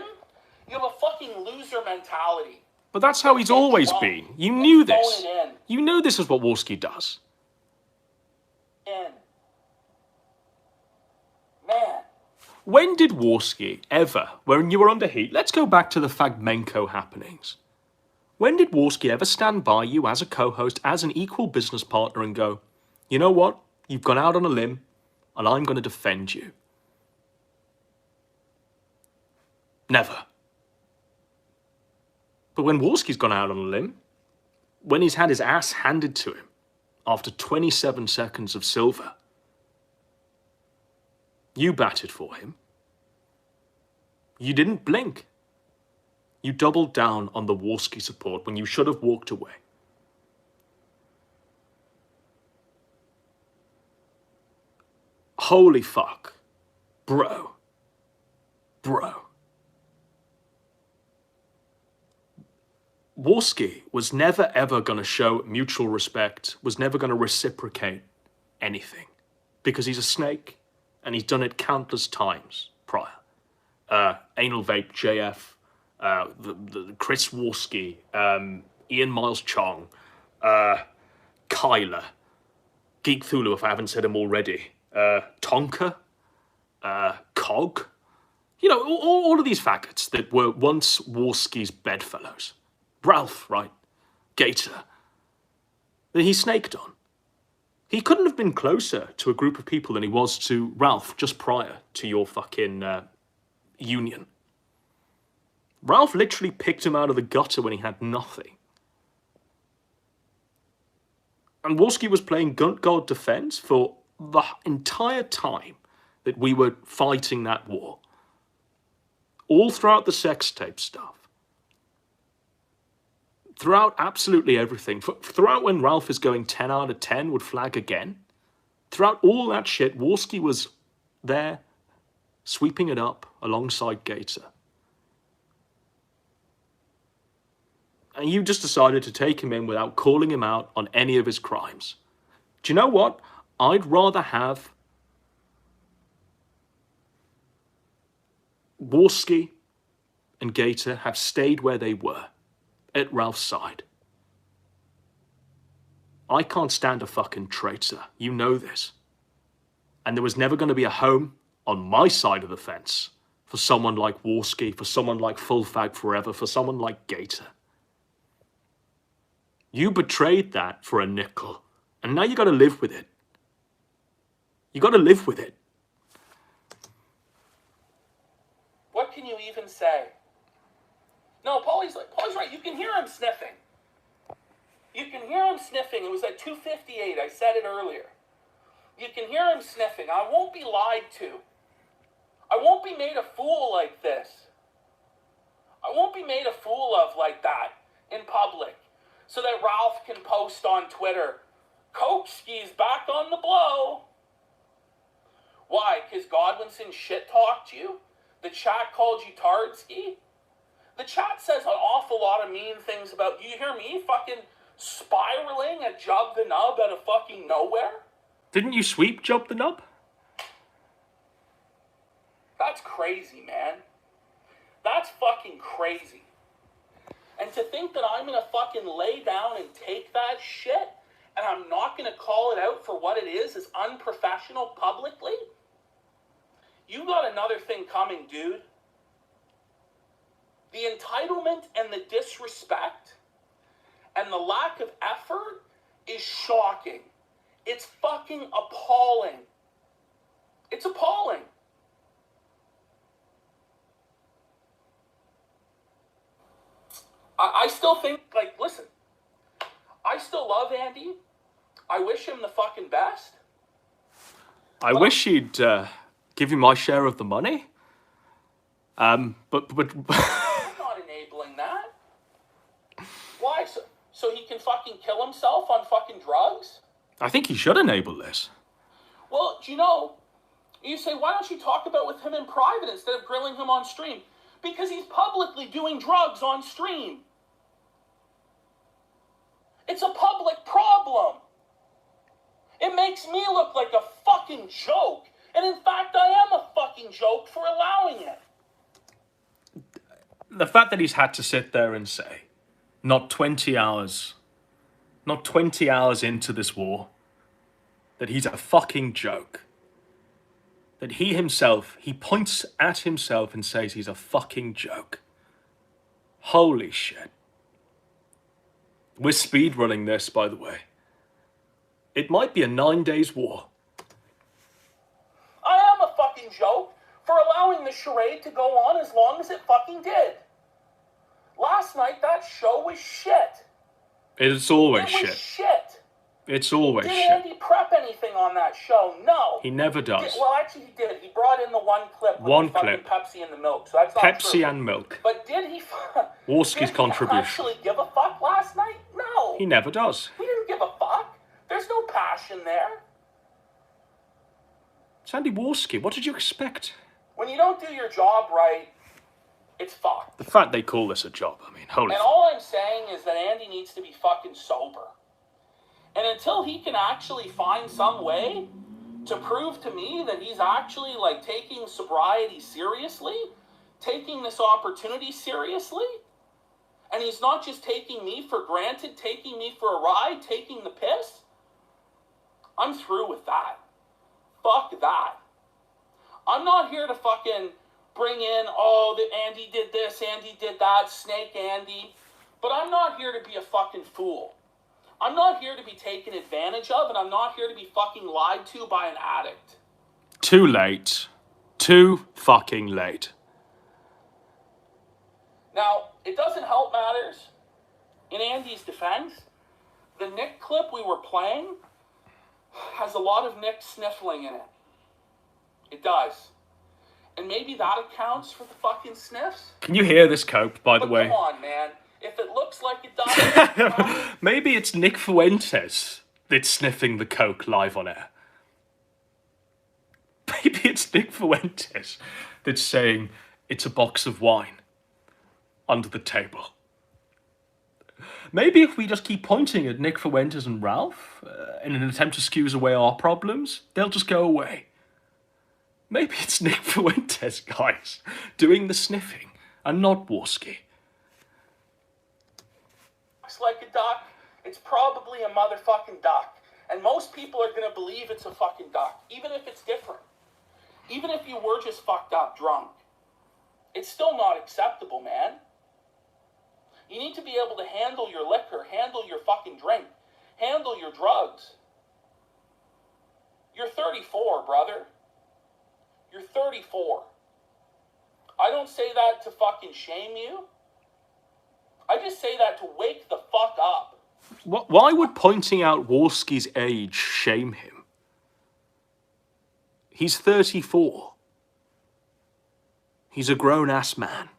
you have a fucking loser mentality. But that's how he's always been. You knew this. You knew this is what Warski does. Man. When did Warski ever, when you were under heat, let's go back to the Fagmenko happenings. When did Warski ever stand by you as a co-host, as an equal business partner and go, you know what, you've gone out on a limb and I'm going to defend you? Never. But when Warski's gone out on a limb, when he's had his ass handed to him after 27 seconds of silver, you batted for him. You didn't blink. You doubled down on the Warski support when you should have walked away. Holy fuck. Bro. Warski was never ever going to show mutual respect, was never going to reciprocate anything. Because he's a snake, and he's done it countless times prior. Anal Vape, JF, the Chris Warski, Ian Miles Chong, Kyler, Geek Thulu, if I haven't said him already, Tonka, Cog. You know, all of these faggots that were once Warski's bedfellows. Ralph, right? Gator. That he snaked on. He couldn't have been closer to a group of people than he was to Ralph just prior to your fucking union. Ralph literally picked him out of the gutter when he had nothing. And Wolski was playing guard defense for the entire time that we were fighting that war. All throughout the sex tape stuff. Throughout absolutely everything. Throughout when Ralph is going 10 out of 10, would flag again. Throughout all that shit, Wolski was there, sweeping it up alongside Gator. And you just decided to take him in without calling him out on any of his crimes. Do you know what? I'd rather have Wolski and Gator have stayed where they were, at Ralph's side. I can't stand a fucking traitor. You know this. And there was never going to be a home on my side of the fence for someone like Wolski, for someone like Full Fag Forever, for someone like Gator. You betrayed that for a nickel, and now you got to live with it. You got to live with it. What can you even say? No, Paulie's right. You can hear him sniffing. You can hear him sniffing. It was at 2:58. I said it earlier. You can hear him sniffing. I won't be lied to. I won't be made a fool like this. I won't be made a fool of like that in public so that Ralph can post on Twitter, Kokeski's back on the blow. Why? Because Godwinson shit-talked you? The chat called you Tardski? The chat says an awful lot of mean things about you. You hear me fucking spiraling at Jub the Nub out of fucking nowhere? Didn't you sweep Jub the Nub? That's crazy, man. That's fucking crazy. And to think that I'm going to fucking lay down and take that shit and I'm not going to call it out for what it is unprofessional publicly? You got another thing coming, dude. The entitlement and the disrespect and the lack of effort is shocking. It's fucking appalling. It's appalling. I still think, like, listen, I still love Andy. I wish him the fucking best. I wish he'd give you my share of the money. But I'm not enabling that. Why? So he can fucking kill himself on fucking drugs? I think he should enable this. Well, do you know, you say, why don't you talk about with him in private instead of grilling him on stream? Because he's publicly doing drugs on stream. It's a public problem. It makes me look like a fucking joke. And in fact, I am a fucking joke for allowing it. The fact that he's had to sit there and say, not 20 hours into this war, that he's a fucking joke. That he points at himself and says he's a fucking joke. Holy shit. We're speedrunning this, by the way. It might be a 9 days war. I am a fucking joke for allowing the charade to go on as long as it fucking did. Last night, that show was shit. It's always It was shit. shit. It's always Did shit. Andy prep anything on that show? No. He never does. Well, actually, he did. He brought in the one clip with One the fucking clip. Pepsi and the milk, so that's not Pepsi true. and milk. But did he... Wolski's contribution. actually give a fuck last night? No. He never does. He didn't give a fuck. There's no passion there. It's Andy Wolski. What did you expect? When you don't do your job right, it's fucked. The fact they call this a job, I mean, holy And fuck. all I'm saying is that Andy needs to be fucking sober. And until he can actually find some way to prove to me that he's actually, like, taking sobriety seriously, taking this opportunity seriously, and he's not just taking me for granted, taking me for a ride, taking the piss, I'm through with that. Fuck that. I'm not here to fucking bring in, oh, that Andy did this, Andy did that, Snake Andy. But I'm not here to be a fucking fool. I'm not here to be taken advantage of, and I'm not here to be fucking lied to by an addict. Too late. Too fucking late. Now, it doesn't help matters. In Andy's defense, the Nick clip we were playing has a lot of Nick sniffling in it. It does. And maybe that accounts for the fucking sniffs. Can you hear this cope, by the way? Come on, man. If it looks like it does... Maybe it's Nick Fuentes that's sniffing the coke live on air. Maybe it's Nick Fuentes that's saying it's a box of wine under the table. Maybe if we just keep pointing at Nick Fuentes and Ralph in an attempt to excuse away our problems, they'll just go away. Maybe it's Nick Fuentes, guys, doing the sniffing and not Worski. Looks like a duck. It's probably a motherfucking duck. And most people are going to believe it's a fucking duck, even if it's different. Even if you were just fucked up drunk. It's still not acceptable, man. You need to be able to handle your liquor, handle your fucking drink, handle your drugs. You're 34, brother. You're 34. I don't say that to fucking shame you. I just say that to wake the fuck up. Why would pointing out Worski's age shame him? He's 34. He's a grown-ass man.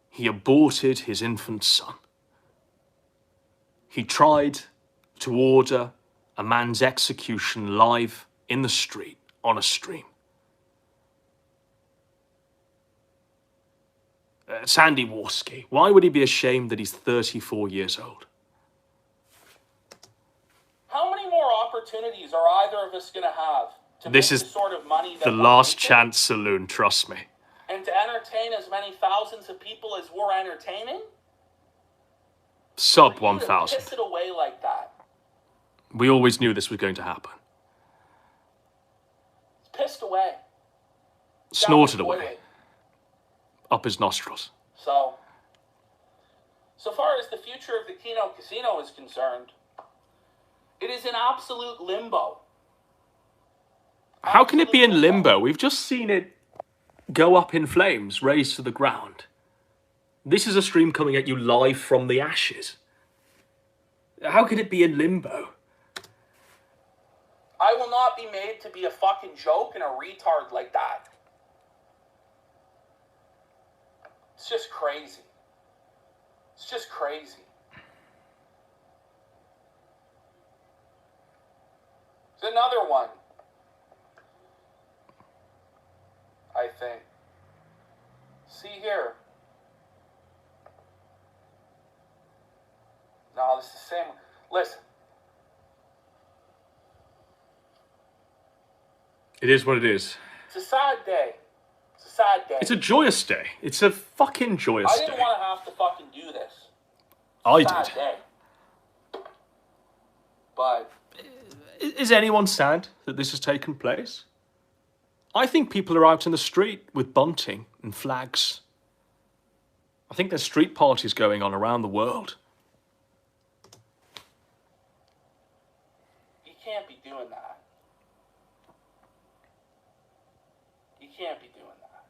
He aborted his infant son. He tried to order a man's execution live in the street on a stream. Sandy Worski, why would he be ashamed that he's 34 years old? How many more opportunities are either of us going to have to This make is the sort of money that the we're last making chance saloon, trust me. and to entertain as many thousands of people as we're entertaining? Sub For you to 1,000. piss it away like that. We always knew this was going to happen. It's pissed away. Snorted Down the away. toilet. Up his nostrils. So far as the future of the Keno Casino is concerned, it is in absolute limbo. How can it be in Absolute limbo? We've just seen it go up in flames, razed to the ground. This is a stream coming at you live from the ashes. How can it be in limbo? I will not be made to be a fucking joke and a retard like that. It's just crazy. It's just crazy. There's another one. I think. See here. No, this is the same. Listen. It is what it is. It's a sad day. It's a sad day. It's a joyous day. It's a fucking joyous I day. didn't want to have to fucking do this. I Sad did. day. But Is anyone sad that this has taken place? I think people are out in the street with bunting and flags. I think there's street parties going on around the world. you can't be doing that. You can't be doing that.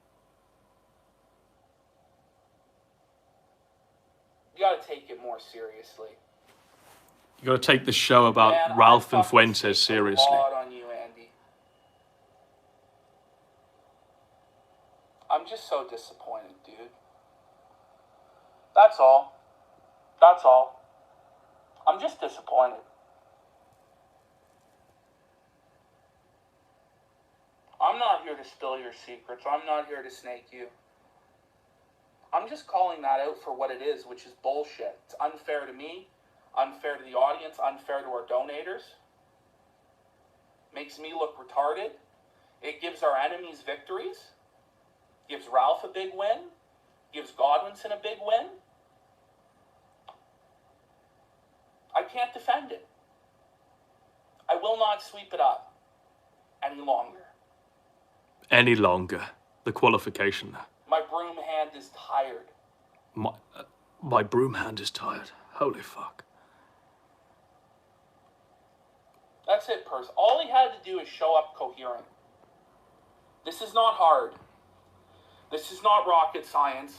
You gotta take it more seriously. You got to take this show about Man, Ralph I and fucking Fuentes speak seriously. A lot on you, Andy. I'm just so disappointed, dude. That's all. That's all. I'm just disappointed. I'm not here to steal your secrets. I'm not here to snake you. I'm just calling that out for what it is, which is bullshit. It's unfair to me, unfair to the audience, unfair to our donators. Makes me look retarded. It gives our enemies victories. Gives Ralph a big win. Gives Godwinson a big win. I can't defend it. I will not sweep it up any longer. Any longer. The qualification there. My broom hand is tired. My broom hand is tired. Holy fuck. That's it, Purse. All he had to do is show up coherent. This is not hard. This is not rocket science.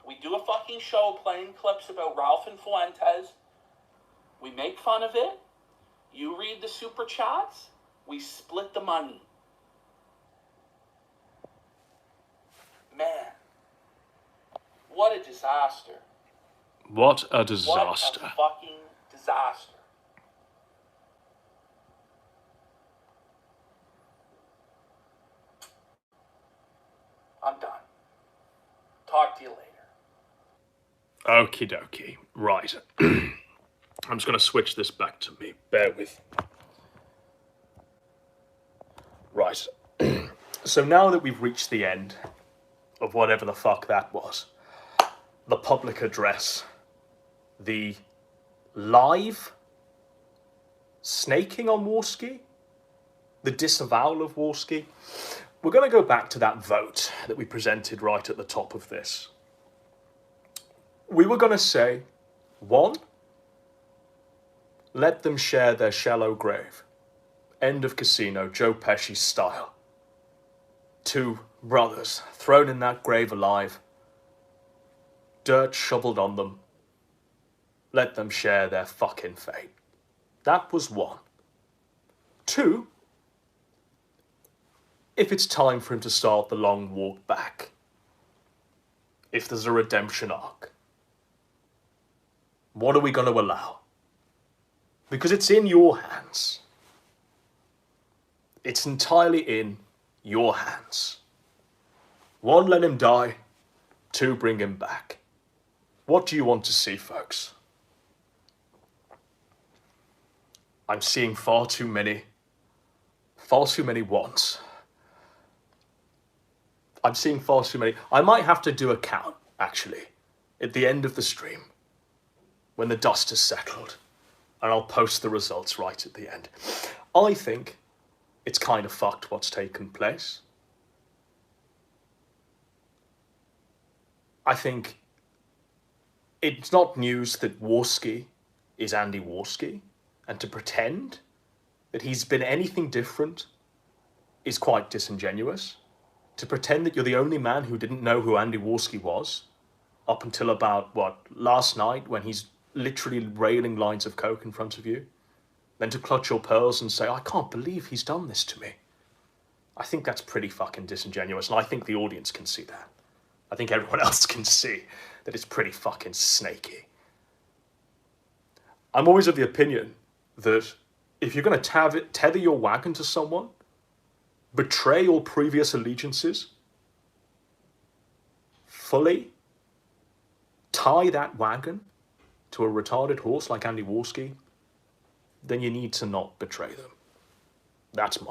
We do a fucking show playing clips about Ralph and Fuentes. We make fun of it. You read the super chats. We split the money. Man, what a disaster. What a disaster. What a fucking disaster. I'm done. Talk to you later. Okie dokie. Right. I'm just going to switch this back to me. Bear with. Right. So now that we've reached the end of whatever the fuck that was, the public address, the live snaking on Warski, the disavowal of Warski, we're going to go back to that vote that we presented right at the top of this. We were going to say, 1, let them share their shallow grave. End of Casino, Joe Pesci style. 2 brothers thrown in that grave alive. Dirt shoveled on them. Let them share their fucking fate. That was 1. 2, if it's time for him to start the long walk back. If there's a redemption arc. What are we going to allow? Because it's in your hands. It's entirely in your hands. 1, let him die. 2, bring him back. What do you want to see, folks? I'm seeing far too many wants. I'm seeing far too many. I might have to do a count, actually, at the end of the stream, when the dust has settled, and I'll post the results right at the end. I think it's kind of fucked what's taken place. I think it's not news that Warski is Andy Warski, and to pretend that he's been anything different is quite disingenuous. To pretend that you're the only man who didn't know who Andy Warski was up until about, last night, when he's literally railing lines of coke in front of you, then to clutch your pearls and say, I can't believe he's done this to me. I think that's pretty fucking disingenuous, and I think the audience can see that. I think everyone else can see that it's pretty fucking snaky. I'm always of the opinion that if you're going to tether your wagon to someone, betray all previous allegiances, fully tie that wagon to a retarded horse like Andy Warski, then you need to not betray them. That's my